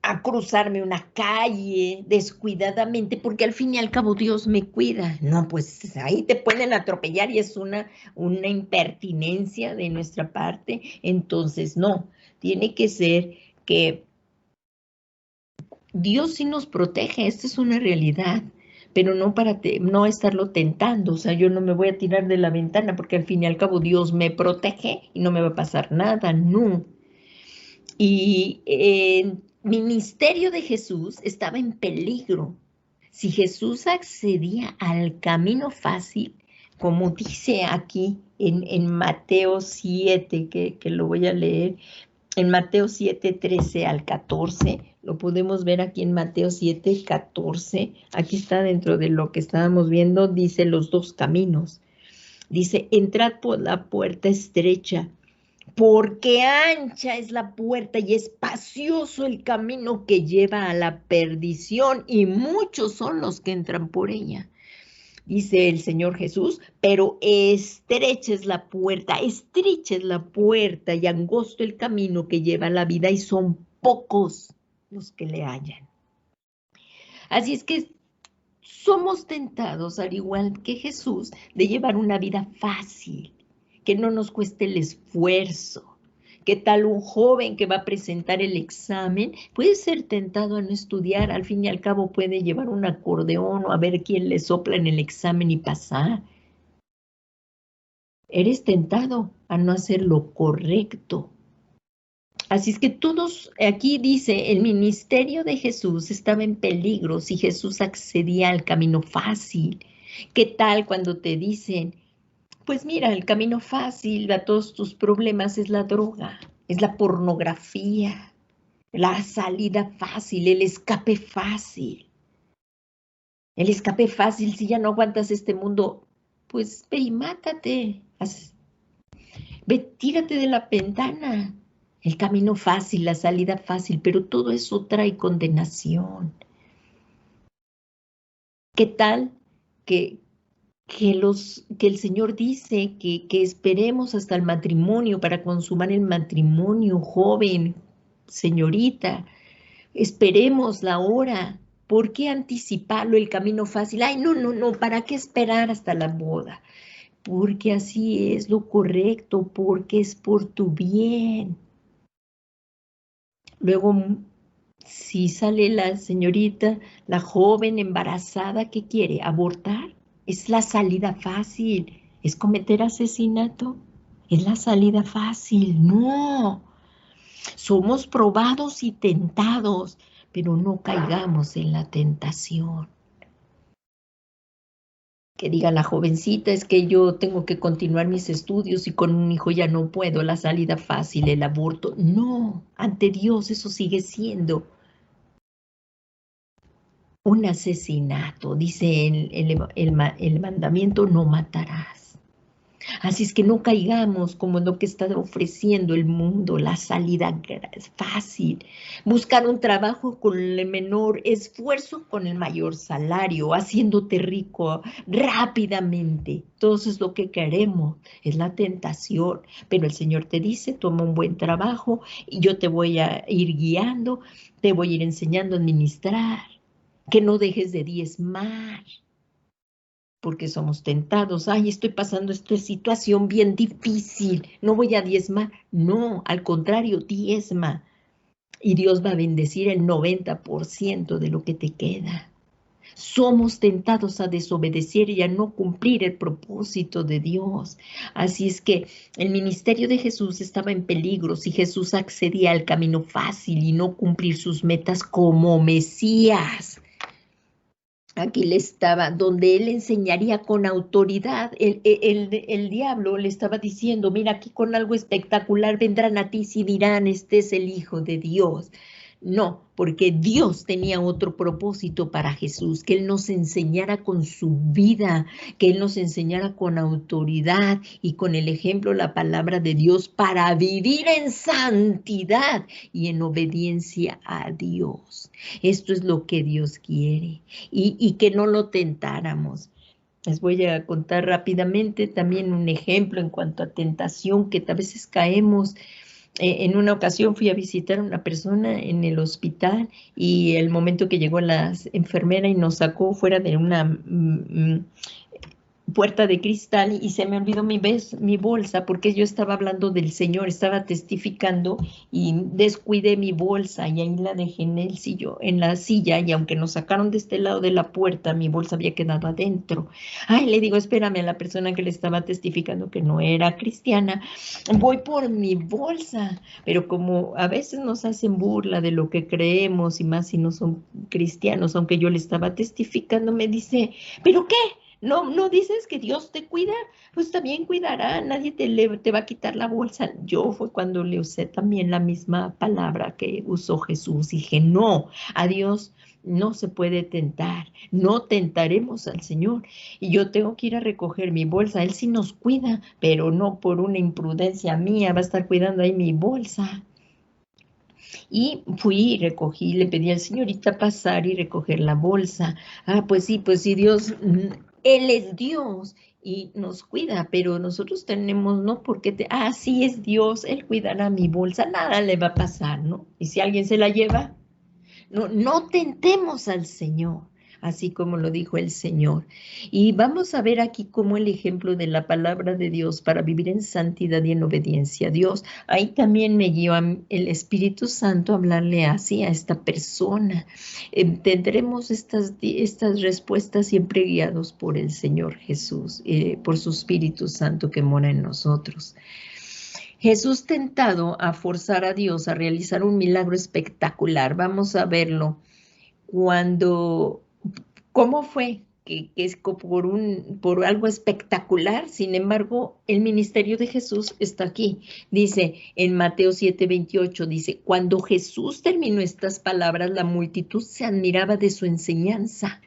a cruzarme una calle descuidadamente, porque al fin y al cabo Dios me cuida. No, pues ahí te pueden atropellar y es una impertinencia de nuestra parte. Entonces, no, tiene que ser que Dios sí nos protege, esta es una realidad, pero no para no estarlo tentando. O sea, yo no me voy a tirar de la ventana porque al fin y al cabo Dios me protege y no me va a pasar nada, no. Y ministerio de Jesús estaba en peligro. Si Jesús accedía al camino fácil, como dice aquí en Mateo 7, que lo voy a leer, en Mateo 7, 13 al 14, lo podemos ver aquí en Mateo 7, 14, aquí está dentro de lo que estábamos viendo, dice los dos caminos. Dice, entrad por la puerta estrecha, porque ancha es la puerta y espacioso el camino que lleva a la perdición, y muchos son los que entran por ella. Dice el Señor Jesús, pero estrecha es la puerta y angosto el camino que lleva a la vida, y son pocos los que le hallan. Así es que somos tentados, al igual que Jesús, de llevar una vida fácil, que no nos cueste el esfuerzo. ¿Qué tal un joven que va a presentar el examen? Puede ser tentado a no estudiar, al fin y al cabo puede llevar un acordeón o a ver quién le sopla en el examen y pasar. Eres tentado a no hacer lo correcto. Así es que todos, aquí dice, el ministerio de Jesús estaba en peligro si Jesús accedía al camino fácil. ¿Qué tal cuando te dicen, pues mira, el camino fácil a todos tus problemas es la droga, es la pornografía, la salida fácil, el escape fácil? El escape fácil, si ya no aguantas este mundo, pues ve y mátate. Ve, tírate de la ventana. El camino fácil, la salida fácil, pero todo eso trae condenación. ¿Qué tal que el Señor dice que esperemos hasta el matrimonio para consumar el matrimonio, joven, señorita? Esperemos la hora. ¿Por qué anticiparlo, el camino fácil? Ay, no, ¿para qué esperar hasta la boda? Porque así es lo correcto, porque es por tu bien. Luego, si sale la señorita, la joven embarazada, ¿qué quiere? ¿Abortar? Es la salida fácil. ¿Es cometer asesinato? Es la salida fácil. No. Somos probados y tentados, pero no caigamos en la tentación. Que diga la jovencita, es que yo tengo que continuar mis estudios y con un hijo ya no puedo, la salida fácil, el aborto. No, ante Dios eso sigue siendo un asesinato. Dice el mandamiento, no matarás. Así es que no caigamos como en lo que está ofreciendo el mundo, la salida fácil. Buscar un trabajo con el menor esfuerzo, con el mayor salario, haciéndote rico rápidamente. Todo eso es lo que queremos, es la tentación. Pero el Señor te dice, toma un buen trabajo y yo te voy a ir guiando, te voy a ir enseñando a administrar, que no dejes de diezmar. Porque somos tentados. Ay, estoy pasando esta situación bien difícil, no voy a diezmar. No, al contrario, diezma. Y Dios va a bendecir el 90% de lo que te queda. Somos tentados a desobedecer y a no cumplir el propósito de Dios. Así es que el ministerio de Jesús estaba en peligro si Jesús accedía al camino fácil y no cumplir sus metas como Mesías. Aquí le estaba, donde él enseñaría con autoridad, el diablo le estaba diciendo, mira, aquí con algo espectacular vendrán a ti y dirán, este es el Hijo de Dios. No, porque Dios tenía otro propósito para Jesús, que Él nos enseñara con su vida, que Él nos enseñara con autoridad y con el ejemplo, la palabra de Dios, para vivir en santidad y en obediencia a Dios. Esto es lo que Dios quiere y que no lo tentáramos. Les voy a contar rápidamente también un ejemplo en cuanto a tentación, que a veces caemos. En una ocasión fui a visitar a una persona en el hospital y el momento que llegó la enfermera y nos sacó fuera de una puerta de cristal y se me olvidó mi bolsa porque yo estaba hablando del Señor, estaba testificando y descuidé mi bolsa y ahí la dejé en el en la silla, y aunque nos sacaron de este lado de la puerta, mi bolsa había quedado adentro. Ay, le digo, espérame, a la persona que le estaba testificando que no era cristiana, voy por mi bolsa, pero como a veces nos hacen burla de lo que creemos y más si no son cristianos, aunque yo le estaba testificando, me dice, ¿pero qué? ¿No dices que Dios te cuida? Pues también cuidará, nadie te va a quitar la bolsa. Yo fue cuando le usé también la misma palabra que usó Jesús. Dije, no, a Dios no se puede tentar, no tentaremos al Señor. Y yo tengo que ir a recoger mi bolsa. Él sí nos cuida, pero no por una imprudencia mía, va a estar cuidando ahí mi bolsa. Y fui y recogí, le pedí al señorita pasar y recoger la bolsa. Ah, pues sí, Dios, Él es Dios y nos cuida, pero nosotros tenemos, ¿no? Porque sí es Dios, Él cuidará mi bolsa, nada le va a pasar, ¿no? Y si alguien se la lleva, no tentemos al Señor, así como lo dijo el Señor. Y vamos a ver aquí cómo el ejemplo de la palabra de Dios para vivir en santidad y en obediencia a Dios. Ahí también me guió el Espíritu Santo a hablarle así a esta persona. Tendremos estas respuestas siempre guiados por el Señor Jesús, por su Espíritu Santo que mora en nosotros. Jesús tentado a forzar a Dios a realizar un milagro espectacular. Vamos a verlo ¿cómo fue? Que es por algo espectacular. Sin embargo, el ministerio de Jesús está aquí. Dice en Mateo 7:28, dice, cuando Jesús terminó estas palabras, la multitud se admiraba de su enseñanza.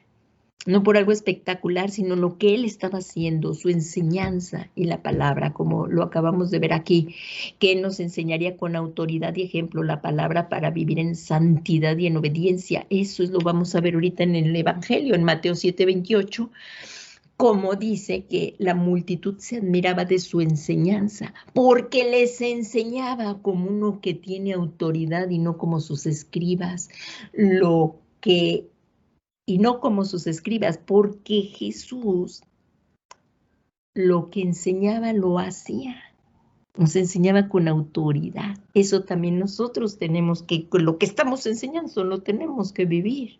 No por algo espectacular, sino lo que él estaba haciendo, su enseñanza y la palabra, como lo acabamos de ver aquí, que él nos enseñaría con autoridad y ejemplo la palabra para vivir en santidad y en obediencia. Eso lo vamos a ver ahorita en el Evangelio, en Mateo 7:28, como dice que la multitud se admiraba de su enseñanza, porque les enseñaba como uno que tiene autoridad y no como sus escribas, y no como sus escribas, porque Jesús lo que enseñaba lo hacía, nos enseñaba con autoridad. Eso también nosotros tenemos lo que estamos enseñando lo tenemos que vivir.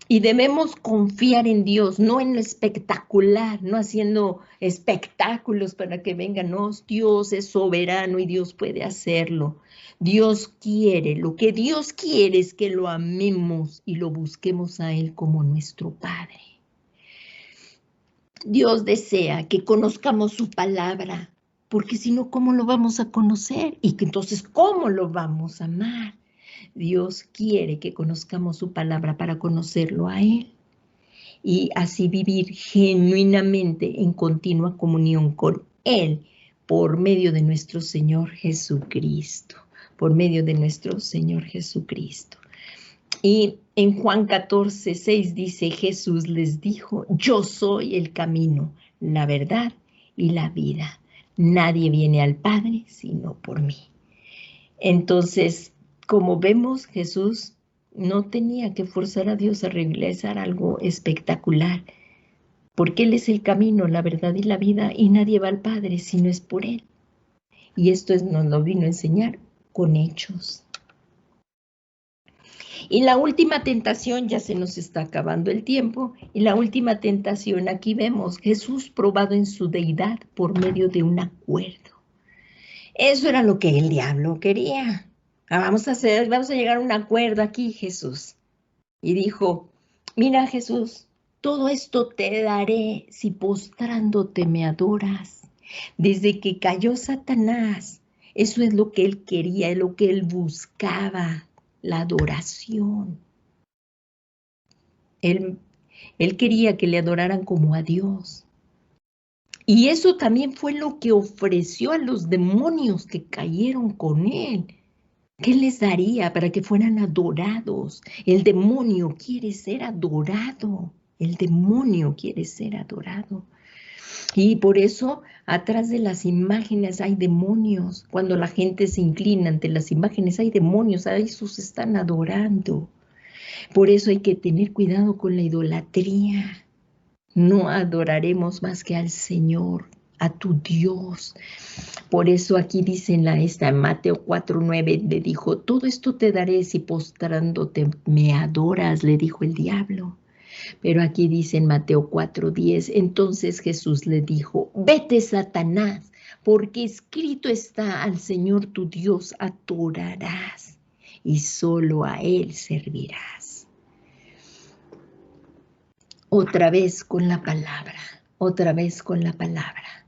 Y debemos confiar en Dios, no en lo espectacular, no haciendo espectáculos para que vengan. No, Dios es soberano y Dios puede hacerlo. Dios quiere, lo que Dios quiere es que lo amemos y lo busquemos a Él como nuestro Padre. Dios desea que conozcamos su palabra, porque si no, ¿cómo lo vamos a conocer? Y que entonces, ¿cómo lo vamos a amar? Dios quiere que conozcamos su palabra para conocerlo a Él y así vivir genuinamente en continua comunión con Él por medio de nuestro Señor Jesucristo, por medio de nuestro Señor Jesucristo. Y en Juan 14:6 dice, Jesús les dijo, yo soy el camino, la verdad y la vida. Nadie viene al Padre sino por mí. Entonces, como vemos, Jesús no tenía que forzar a Dios a realizar algo espectacular, porque Él es el camino, la verdad y la vida, y nadie va al Padre si no es por Él. Y esto nos lo vino a enseñar con hechos. Y la última tentación, ya se nos está acabando el tiempo, y la última tentación, aquí vemos Jesús probado en su deidad por medio de un acuerdo. Eso era lo que el diablo quería. Vamos a llegar a un acuerdo aquí, Jesús. Y dijo, mira, Jesús, todo esto te daré si postrándote me adoras. Desde que cayó Satanás, eso es lo que él quería, es lo que él buscaba, la adoración. Él quería que le adoraran como a Dios. Y eso también fue lo que ofreció a los demonios que cayeron con él. ¿Qué les daría para que fueran adorados? El demonio quiere ser adorado. El demonio quiere ser adorado. Y por eso atrás de las imágenes hay demonios. Cuando la gente se inclina ante las imágenes hay demonios. A esos están adorando. Por eso hay que tener cuidado con la idolatría. No adoraremos más que al Señor, a tu Dios. Por eso aquí dice en Mateo 4:9, le dijo, todo esto te daré si postrándote me adoras, le dijo el diablo. Pero aquí dice en Mateo 4:10, entonces Jesús le dijo, vete Satanás, porque escrito está, al Señor tu Dios adorarás y solo a Él servirás. Otra vez con la palabra, otra vez con la palabra.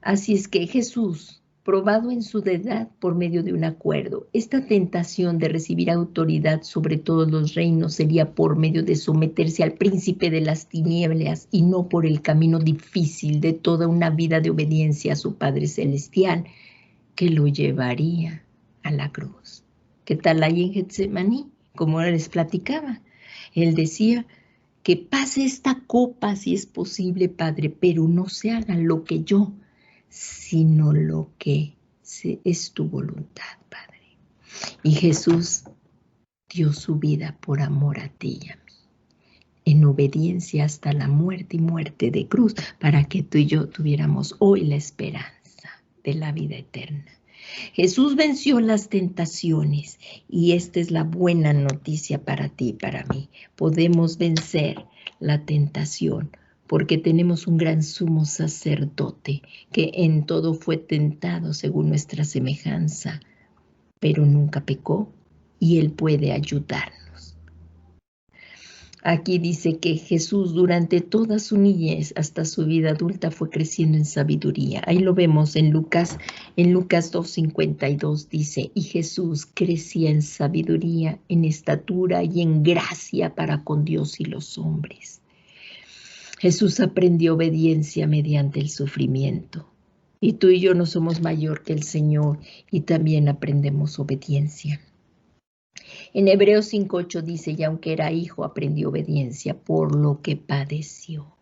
Así es que Jesús, probado en su deidad por medio de un acuerdo, esta tentación de recibir autoridad sobre todos los reinos sería por medio de someterse al príncipe de las tinieblas y no por el camino difícil de toda una vida de obediencia a su Padre Celestial que lo llevaría a la cruz. ¿Qué tal ahí en Getsemaní? Como les platicaba, él decía, que pase esta copa si es posible, Padre, pero no se haga lo que yo, sino lo que es tu voluntad, Padre. Y Jesús dio su vida por amor a ti y a mí, en obediencia hasta la muerte y muerte de cruz, para que tú y yo tuviéramos hoy la esperanza de la vida eterna. Jesús venció las tentaciones y esta es la buena noticia para ti y para mí. Podemos vencer la tentación porque tenemos un gran sumo sacerdote que en todo fue tentado según nuestra semejanza, pero nunca pecó y Él puede ayudarnos. Aquí dice que Jesús durante toda su niñez hasta su vida adulta fue creciendo en sabiduría. Ahí lo vemos en Lucas 2:52 dice, y Jesús crecía en sabiduría, en estatura y en gracia para con Dios y los hombres. Jesús aprendió obediencia mediante el sufrimiento. Y tú y yo no somos mayor que el Señor y también aprendemos obediencia. En Hebreos 5:8 dice, y aunque era hijo, aprendió obediencia por lo que padeció.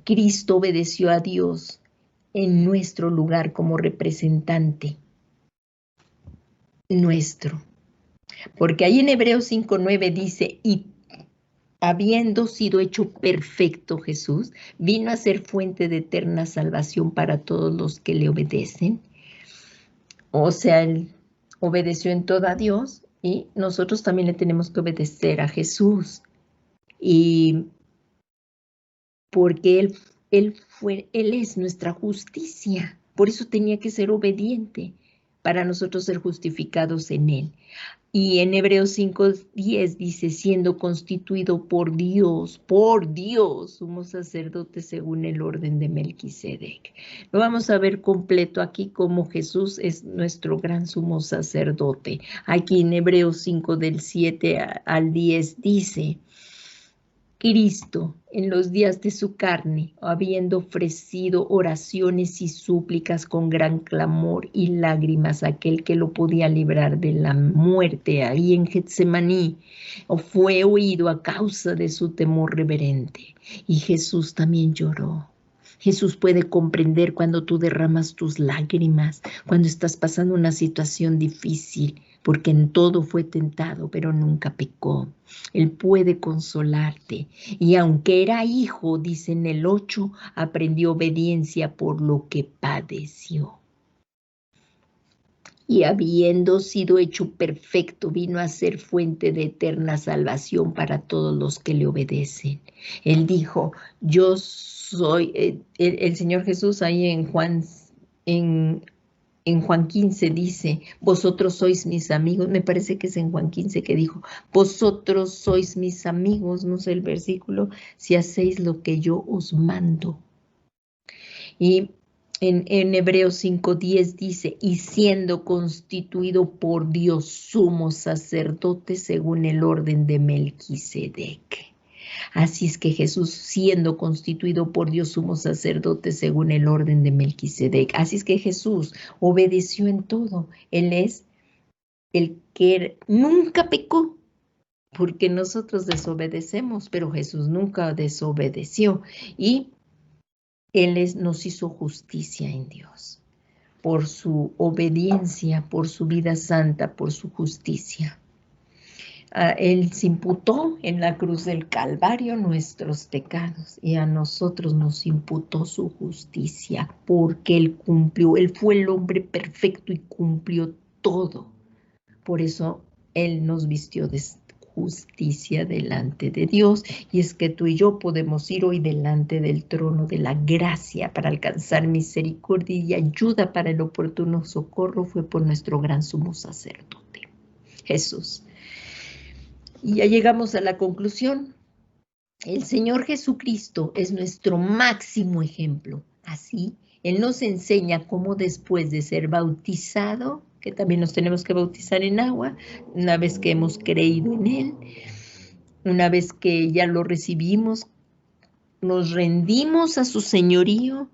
Cristo obedeció a Dios en nuestro lugar como representante nuestro. Porque ahí en Hebreos 5:9 dice, y habiendo sido hecho perfecto Jesús, vino a ser fuente de eterna salvación para todos los que le obedecen. O sea, Él obedeció en todo a Dios y nosotros también le tenemos que obedecer a Jesús. Y porque Él es nuestra justicia. Por eso tenía que ser obediente para nosotros ser justificados en Él. Y en Hebreos 5:10 dice, siendo constituido por Dios, sumo sacerdote según el orden de Melquisedec. Lo vamos a ver completo aquí como Jesús es nuestro gran sumo sacerdote. Aquí en Hebreos 5 del 7 al 10 dice, Cristo, en los días de su carne, habiendo ofrecido oraciones y súplicas con gran clamor y lágrimas a aquel que lo podía librar de la muerte, ahí en Getsemaní, fue oído a causa de su temor reverente. Y Jesús también lloró. Jesús puede comprender cuando tú derramas tus lágrimas, cuando estás pasando una situación difícil, porque en todo fue tentado, pero nunca pecó. Él puede consolarte. Y aunque era hijo, dice en el 8, aprendió obediencia por lo que padeció. Y habiendo sido hecho perfecto, vino a ser fuente de eterna salvación para todos los que le obedecen. Él dijo, yo soy, el Señor Jesús ahí en Juan 15 dice, vosotros sois mis amigos, me parece que es en Juan 15 que dijo, vosotros sois mis amigos, no sé el versículo, si hacéis lo que yo os mando. Y en Hebreos 5:10 dice, y siendo constituido por Dios sumo sacerdote según el orden de Melquisedec. Así es que Jesús, siendo constituido por Dios sumo sacerdote según el orden de Melquisedec, así es que Jesús obedeció en todo. Él es el que nunca pecó, porque nosotros desobedecemos, pero Jesús nunca desobedeció. Y Él nos hizo justicia en Dios, por su obediencia, por su vida santa, por su justicia. Él se imputó en la cruz del Calvario nuestros pecados y a nosotros nos imputó su justicia porque Él cumplió, Él fue el hombre perfecto y cumplió todo. Por eso Él nos vistió de justicia delante de Dios, y es que tú y yo podemos ir hoy delante del trono de la gracia para alcanzar misericordia y ayuda para el oportuno socorro. Fue por nuestro gran sumo sacerdote, Jesús. Y ya llegamos a la conclusión. El Señor Jesucristo es nuestro máximo ejemplo. Así, Él nos enseña cómo después de ser bautizado, que también nos tenemos que bautizar en agua, una vez que hemos creído en Él, una vez que ya lo recibimos, nos rendimos a su señorío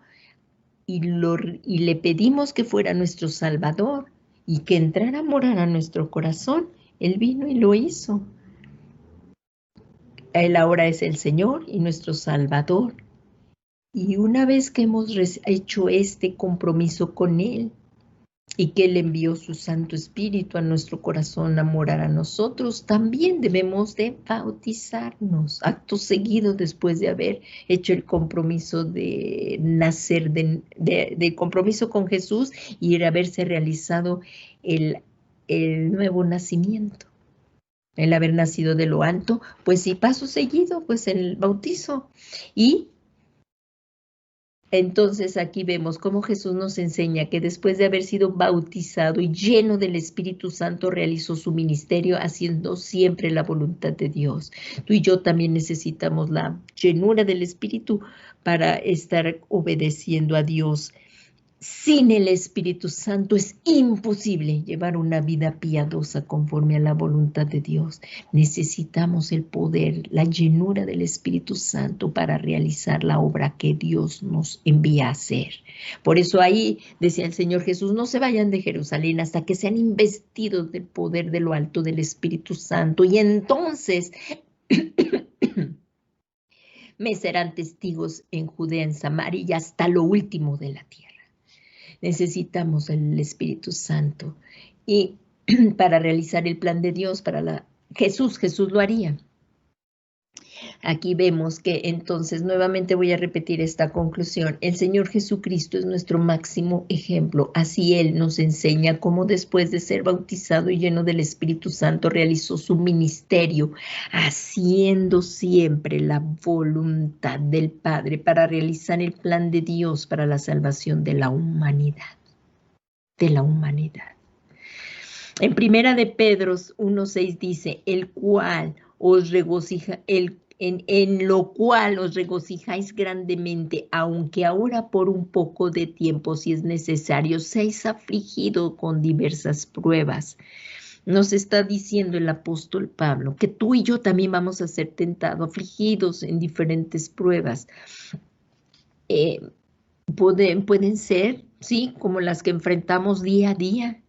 y le pedimos que fuera nuestro Salvador y que entrara a morar a nuestro corazón. Él vino y lo hizo. Él ahora es el Señor y nuestro Salvador. Y una vez que hemos hecho este compromiso con Él y que Él envió su Santo Espíritu a nuestro corazón a morar a nosotros, también debemos de bautizarnos, acto seguido después de haber hecho el compromiso de nacer, de compromiso con Jesús y de haberse realizado el nuevo nacimiento. El haber nacido de lo alto, pues sí, paso seguido, pues el bautizo. Y entonces aquí vemos cómo Jesús nos enseña que después de haber sido bautizado y lleno del Espíritu Santo, realizó su ministerio haciendo siempre la voluntad de Dios. Tú y yo también necesitamos la llenura del Espíritu para estar obedeciendo a Dios. Sin el Espíritu Santo es imposible llevar una vida piadosa conforme a la voluntad de Dios. Necesitamos el poder, la llenura del Espíritu Santo para realizar la obra que Dios nos envía a hacer. Por eso ahí decía el Señor Jesús, no se vayan de Jerusalén hasta que sean investidos del poder de lo alto del Espíritu Santo. Y entonces me serán testigos en Judea, en Samaria y hasta lo último de la tierra. Necesitamos el Espíritu Santo y para realizar el plan de Dios, Jesús lo haría. Aquí vemos que entonces nuevamente voy a repetir esta conclusión. El Señor Jesucristo es nuestro máximo ejemplo. Así Él nos enseña cómo después de ser bautizado y lleno del Espíritu Santo realizó su ministerio, haciendo siempre la voluntad del Padre para realizar el plan de Dios para la salvación de la humanidad. En primera de Pedro 1:6 dice, el cual os regocija, en lo cual os regocijáis grandemente, aunque ahora por un poco de tiempo, si es necesario, seáis afligidos con diversas pruebas. Nos está diciendo el apóstol Pablo que tú y yo también vamos a ser tentados, afligidos en diferentes pruebas. Pueden ser, sí, como las que enfrentamos día a día,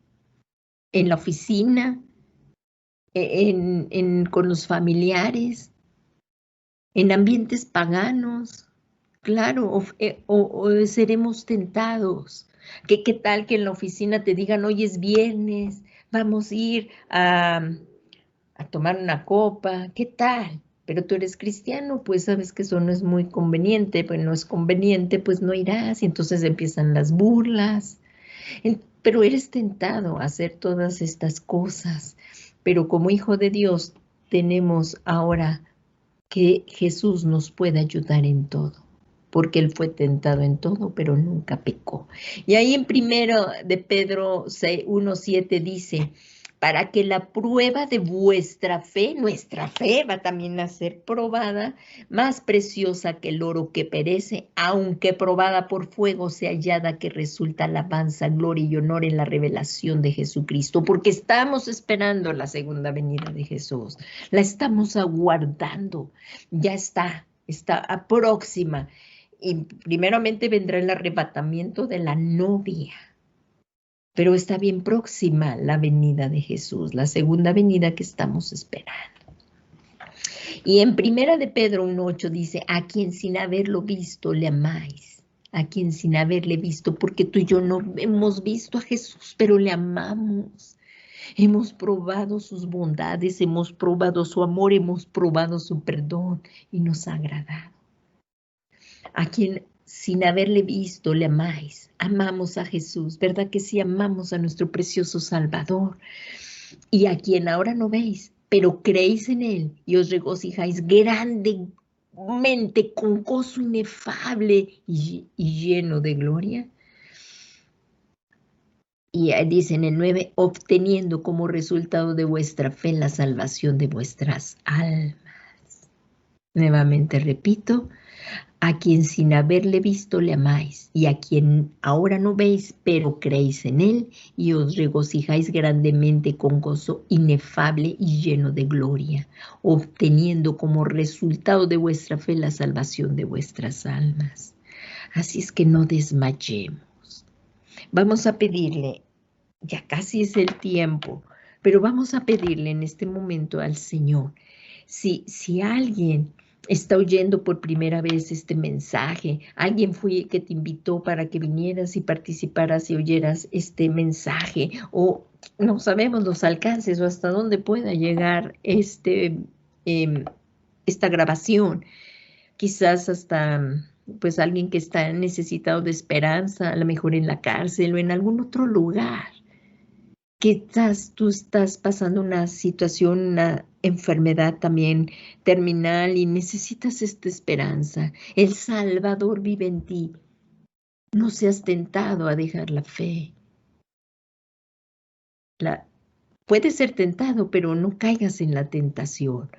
en la oficina, con los familiares, en ambientes paganos, claro, o seremos tentados. ¿Qué tal que en la oficina te digan, hoy es viernes, vamos a ir a tomar una copa? ¿Qué tal? Pero tú eres cristiano, pues sabes que eso no es muy conveniente, pues no es conveniente, pues no irás, y entonces empiezan las burlas. Pero eres tentado a hacer todas estas cosas. Pero como hijo de Dios tenemos ahora que Jesús nos puede ayudar en todo, porque Él fue tentado en todo, pero nunca pecó. Y ahí en primero de Pedro 1:7 dice, para que la prueba de vuestra fe, nuestra fe va también a ser probada, más preciosa que el oro que perece, aunque probada por fuego, sea hallada que resulta alabanza, gloria y honor en la revelación de Jesucristo, porque estamos esperando la segunda venida de Jesús, la estamos aguardando, ya está próxima, y primeramente vendrá el arrebatamiento de la novia. Pero está bien próxima la venida de Jesús, la segunda venida que estamos esperando. Y en primera de Pedro 1:8 dice, a quien sin haberlo visto le amáis, a quien sin haberle visto, porque tú y yo no hemos visto a Jesús, pero le amamos. Hemos probado sus bondades, hemos probado su amor, hemos probado su perdón y nos ha agradado. A quien sin haberle visto le amáis, amamos a Jesús, ¿verdad que sí? Amamos a nuestro precioso Salvador. Y a quien ahora no veis, pero creéis en Él y os regocijáis grandemente con gozo inefable y lleno de gloria. Y dice en el 9, obteniendo como resultado de vuestra fe la salvación de vuestras almas. Nuevamente repito, a quien sin haberle visto le amáis, y a quien ahora no veis, pero creéis en Él, y os regocijáis grandemente con gozo inefable y lleno de gloria, obteniendo como resultado de vuestra fe la salvación de vuestras almas. Así es que no desmayemos. Vamos a pedirle, ya casi es el tiempo, pero vamos a pedirle en este momento al Señor, si alguien está oyendo por primera vez este mensaje, alguien fue que te invitó para que vinieras y participaras y oyeras este mensaje, o no sabemos los alcances o hasta dónde pueda llegar esta grabación, quizás hasta pues alguien que está necesitado de esperanza, a lo mejor en la cárcel o en algún otro lugar. Quizás tú estás pasando una situación, una enfermedad también terminal y necesitas esta esperanza. El Salvador vive en ti. No seas tentado a dejar la fe. Puedes ser tentado, pero no caigas en la tentación.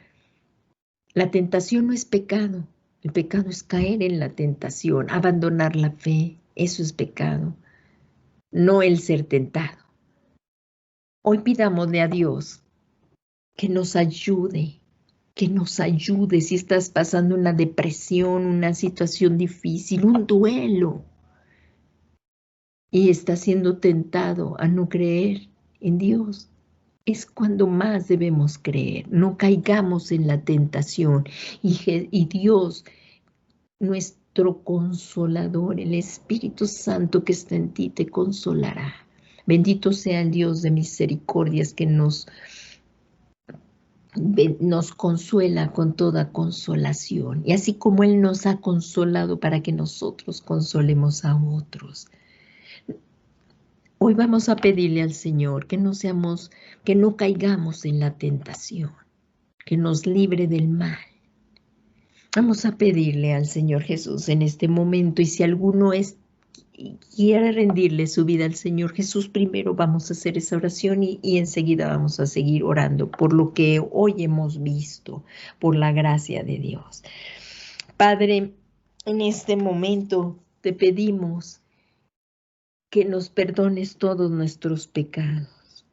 La tentación no es pecado. El pecado es caer en la tentación, abandonar la fe. Eso es pecado, no el ser tentado. Hoy pidámosle a Dios que nos ayude si estás pasando una depresión, una situación difícil, un duelo, y estás siendo tentado a no creer en Dios. Es cuando más debemos creer, no caigamos en la tentación. Y Dios, nuestro consolador, el Espíritu Santo que está en ti, te consolará. Bendito sea el Dios de misericordias que nos consuela con toda consolación. Y así como Él nos ha consolado para que nosotros consolemos a otros. Hoy vamos a pedirle al Señor que no caigamos en la tentación, que nos libre del mal. Vamos a pedirle al Señor Jesús en este momento, y si alguno quiere rendirle su vida al Señor Jesús, primero vamos a hacer esa oración y enseguida vamos a seguir orando por lo que hoy hemos visto, por la gracia de Dios. Padre, en este momento te pedimos que nos perdones todos nuestros pecados.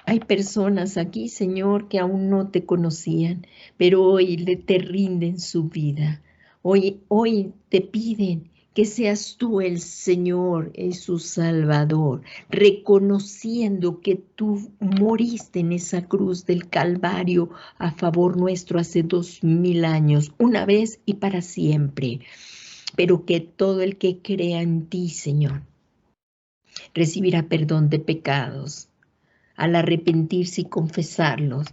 Hay personas aquí, Señor, que aún no te conocían, pero hoy te rinden su vida. Hoy te piden que seas tú el Señor y su Salvador, reconociendo que tú moriste en esa cruz del Calvario a favor nuestro hace 2000 años, una vez y para siempre. Pero que todo el que crea en ti, Señor, recibirá perdón de pecados al arrepentirse y confesarlos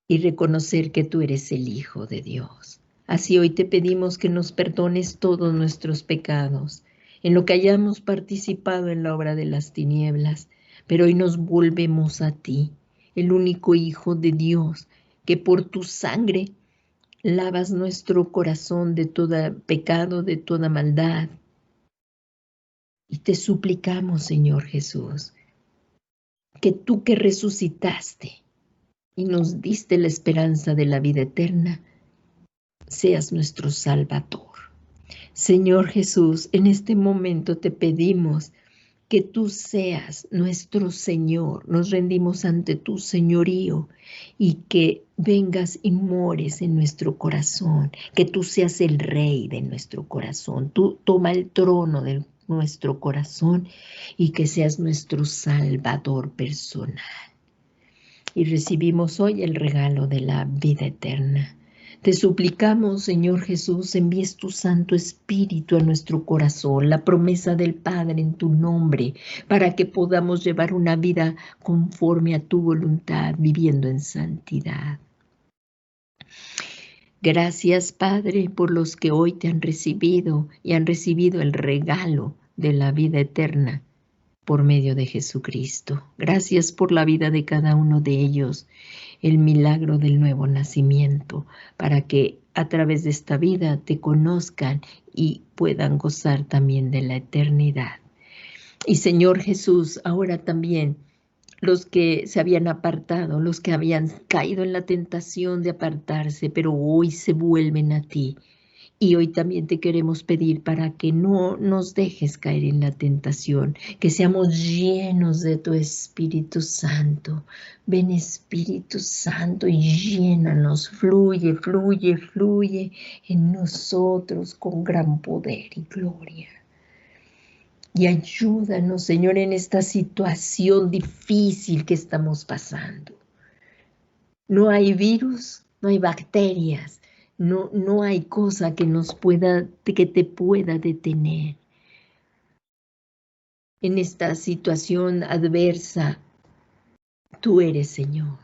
y reconocer que tú eres el Hijo de Dios. Así hoy te pedimos que nos perdones todos nuestros pecados, en lo que hayamos participado en la obra de las tinieblas, pero hoy nos volvemos a ti, el único Hijo de Dios, que por tu sangre lavas nuestro corazón de todo pecado, de toda maldad. Y te suplicamos, Señor Jesús, que tú que resucitaste y nos diste la esperanza de la vida eterna, seas nuestro Salvador. Señor Jesús, en este momento te pedimos que tú seas nuestro Señor. Nos rendimos ante tu señorío y que vengas y mores en nuestro corazón, que tú seas el Rey de nuestro corazón. Tú toma el trono de nuestro corazón y que seas nuestro Salvador personal. Y recibimos hoy el regalo de la vida eterna. Te suplicamos, Señor Jesús, envíes tu Santo Espíritu a nuestro corazón, la promesa del Padre en tu nombre, para que podamos llevar una vida conforme a tu voluntad, viviendo en santidad. Gracias, Padre, por los que hoy te han recibido y han recibido el regalo de la vida eterna por medio de Jesucristo. Gracias por la vida de cada uno de ellos, el milagro del nuevo nacimiento, para que a través de esta vida te conozcan y puedan gozar también de la eternidad. Y Señor Jesús, ahora también los que se habían apartado, los que habían caído en la tentación de apartarse, pero hoy se vuelven a ti. Y hoy también te queremos pedir para que no nos dejes caer en la tentación, que seamos llenos de tu Espíritu Santo. Ven Espíritu Santo y llénanos, fluye, fluye, fluye en nosotros con gran poder y gloria. Y ayúdanos, Señor, en esta situación difícil que estamos pasando. No hay virus, no hay bacterias, no hay cosa que que te pueda detener. En esta situación adversa, tú eres, Señor.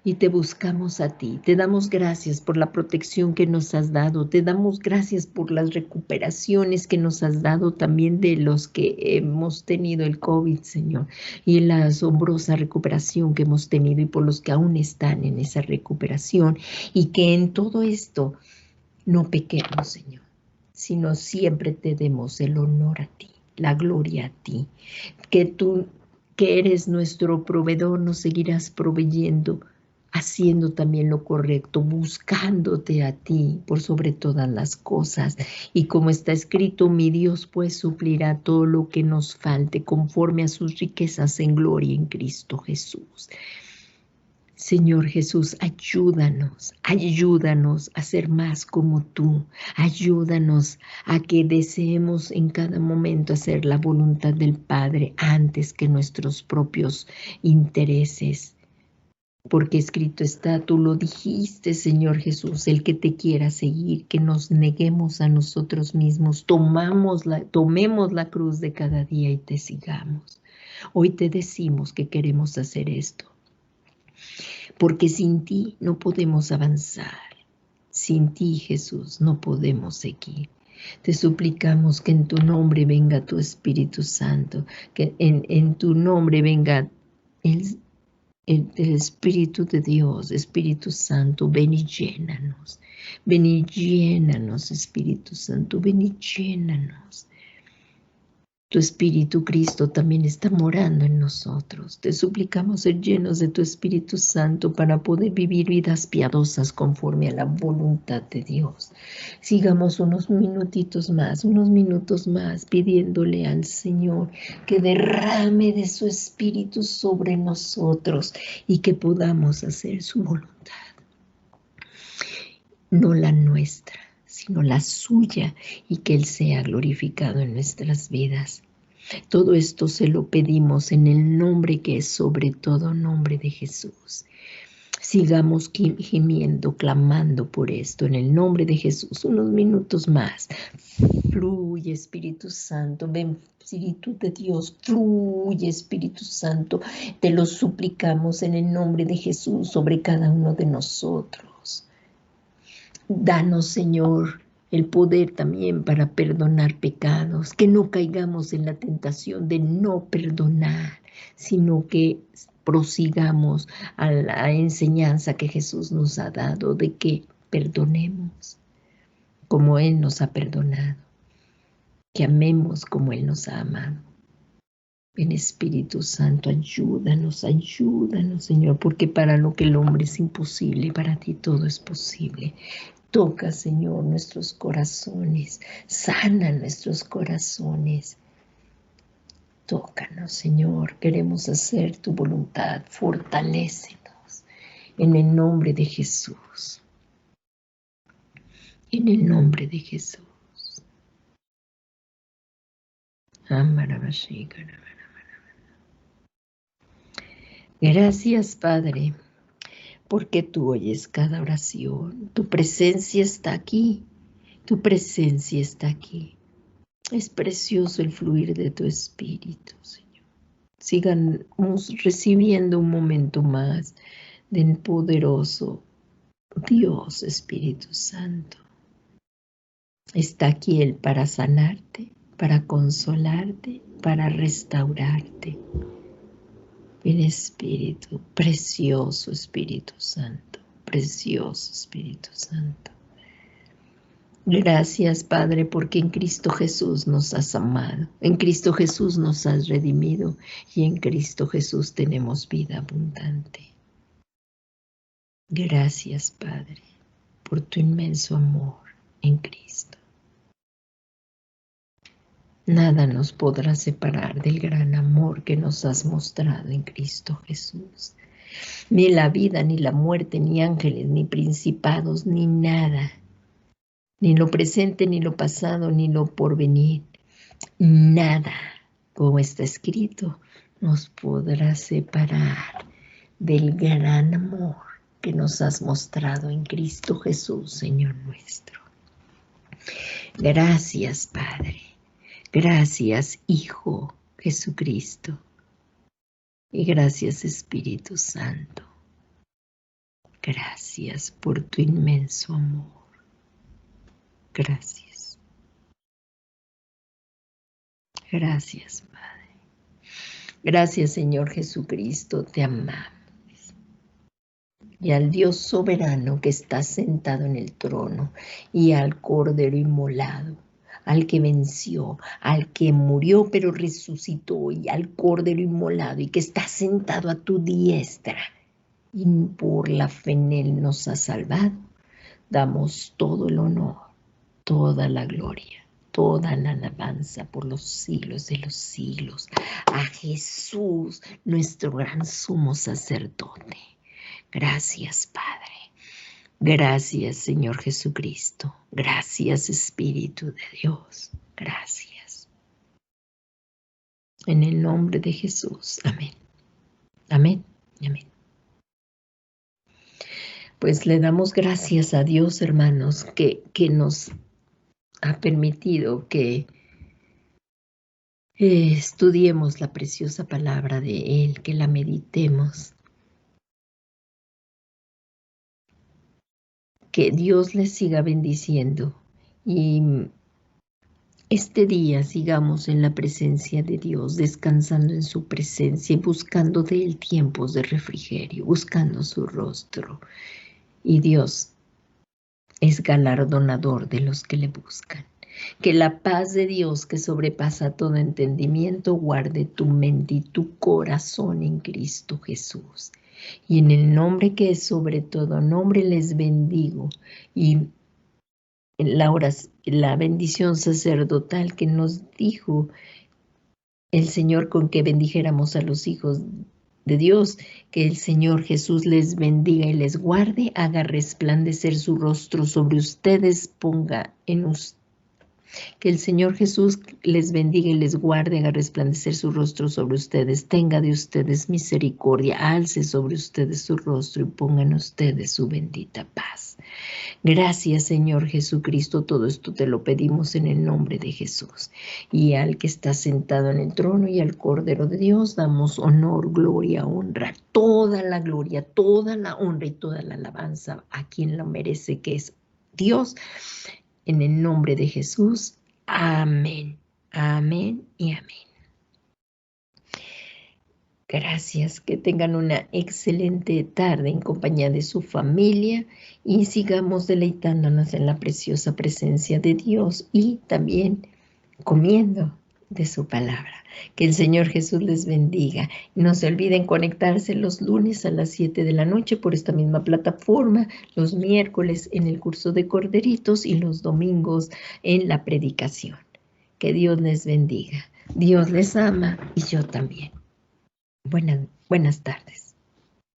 Y te buscamos a ti, te damos gracias por la protección que nos has dado, te damos gracias por las recuperaciones que nos has dado también de los que hemos tenido el COVID, Señor, y la asombrosa recuperación que hemos tenido y por los que aún están en esa recuperación, y que en todo esto no pequemos, Señor, sino siempre te demos el honor a ti, la gloria a ti, que tú, que eres nuestro proveedor, nos seguirás proveyendo, haciendo también lo correcto, buscándote a ti por sobre todas las cosas. Y como está escrito, mi Dios pues suplirá todo lo que nos falte conforme a sus riquezas en gloria en Cristo Jesús. Señor Jesús, ayúdanos, ayúdanos a ser más como tú. Ayúdanos a que deseemos en cada momento hacer la voluntad del Padre antes que nuestros propios intereses. Porque escrito está, tú lo dijiste, Señor Jesús, el que te quiera seguir, que nos neguemos a nosotros mismos, tomemos la cruz de cada día y te sigamos. Hoy te decimos que queremos hacer esto, porque sin ti no podemos avanzar. Sin ti, Jesús, no podemos seguir. Te suplicamos que en tu nombre venga tu Espíritu Santo, que en tu nombre venga el Espíritu de Dios, Espíritu Santo, ven y llénanos. Ven y llénanos, Espíritu Santo, ven y llénanos. Tu Espíritu Cristo también está morando en nosotros. Te suplicamos ser llenos de tu Espíritu Santo para poder vivir vidas piadosas conforme a la voluntad de Dios. Sigamos unos minutos más, pidiéndole al Señor que derrame de su Espíritu sobre nosotros y que podamos hacer su voluntad. No la nuestra, sino la suya, y que Él sea glorificado en nuestras vidas. Todo esto se lo pedimos en el nombre que es sobre todo nombre de Jesús. Sigamos gimiendo, clamando por esto en el nombre de Jesús. Unos minutos más. Fluye, Espíritu Santo. Ven, Espíritu de Dios. Fluye, Espíritu Santo. Te lo suplicamos en el nombre de Jesús sobre cada uno de nosotros. Danos, Señor, el poder también para perdonar pecados, que no caigamos en la tentación de no perdonar, sino que prosigamos a la enseñanza que Jesús nos ha dado de que perdonemos como Él nos ha perdonado, que amemos como Él nos ha amado. Ven Espíritu Santo, ayúdanos, ayúdanos, Señor, porque para lo que el hombre es imposible, para ti todo es posible. Toca, Señor, nuestros corazones, sana nuestros corazones. Tócanos, Señor, queremos hacer tu voluntad, fortalécenos en el nombre de Jesús. En el nombre de Jesús. Gracias, Padre, porque tú oyes cada oración. Tu presencia está aquí, tu presencia está aquí. Es precioso el fluir de tu espíritu, Señor. Sigamos recibiendo un momento más del poderoso Dios Espíritu Santo. Está aquí Él para sanarte, para consolarte, para restaurarte. El Espíritu, precioso Espíritu Santo, precioso Espíritu Santo. Gracias, Padre, porque en Cristo Jesús nos has amado, en Cristo Jesús nos has redimido y en Cristo Jesús tenemos vida abundante. Gracias, Padre, por tu inmenso amor en Cristo. Nada nos podrá separar del gran amor que nos has mostrado en Cristo Jesús. Ni la vida, ni la muerte, ni ángeles, ni principados, ni nada. Ni lo presente, ni lo pasado, ni lo porvenir. Nada, como está escrito, nos podrá separar del gran amor que nos has mostrado en Cristo Jesús, Señor nuestro. Gracias, Padre. Gracias, Hijo Jesucristo. Y gracias, Espíritu Santo. Gracias por tu inmenso amor. Gracias. Gracias, Padre. Gracias, Señor Jesucristo, te amamos. Y al Dios soberano que está sentado en el trono, y al Cordero inmolado, al que venció, al que murió pero resucitó, y al Cordero inmolado, y que está sentado a tu diestra, y por la fe en Él nos ha salvado, damos todo el honor, toda la gloria, toda la alabanza por los siglos de los siglos, a Jesús, nuestro gran sumo sacerdote. Gracias, Padre. Gracias, Señor Jesucristo. Gracias, Espíritu de Dios. Gracias. En el nombre de Jesús. Amén. Amén y amén. Pues le damos gracias a Dios, hermanos, que nos ha permitido que estudiemos la preciosa palabra de Él, que la meditemos. Que Dios les siga bendiciendo y este día sigamos en la presencia de Dios, descansando en su presencia y buscando de Él tiempos de refrigerio, buscando su rostro. Y Dios es galardonador de los que le buscan. Que la paz de Dios, que sobrepasa todo entendimiento, guarde tu mente y tu corazón en Cristo Jesús. Y en el nombre que es sobre todo nombre les bendigo. Y en la bendición sacerdotal que nos dijo el Señor con que bendijéramos a los hijos de Dios, que el Señor Jesús les bendiga y les guarde, haga resplandecer su rostro sobre ustedes, ponga en ustedes. Que el Señor Jesús les bendiga y les guarde, haga resplandecer su rostro sobre ustedes, tenga de ustedes misericordia, alce sobre ustedes su rostro y ponga en ustedes su bendita paz. Gracias, Señor Jesucristo, todo esto te lo pedimos en el nombre de Jesús. Y al que está sentado en el trono y al Cordero de Dios damos honor, gloria, honra, toda la gloria, toda la honra y toda la alabanza a quien lo merece, que es Dios. En el nombre de Jesús, amén, amén y amén. Gracias, que tengan una excelente tarde en compañía de su familia y sigamos deleitándonos en la preciosa presencia de Dios y también comiendo de su palabra. Que el Señor Jesús les bendiga. No se olviden conectarse los lunes a las 7 de la noche por esta misma plataforma, los miércoles en el curso de Corderitos y los domingos en la predicación. Que Dios les bendiga. Dios les ama y yo también. Buenas tardes.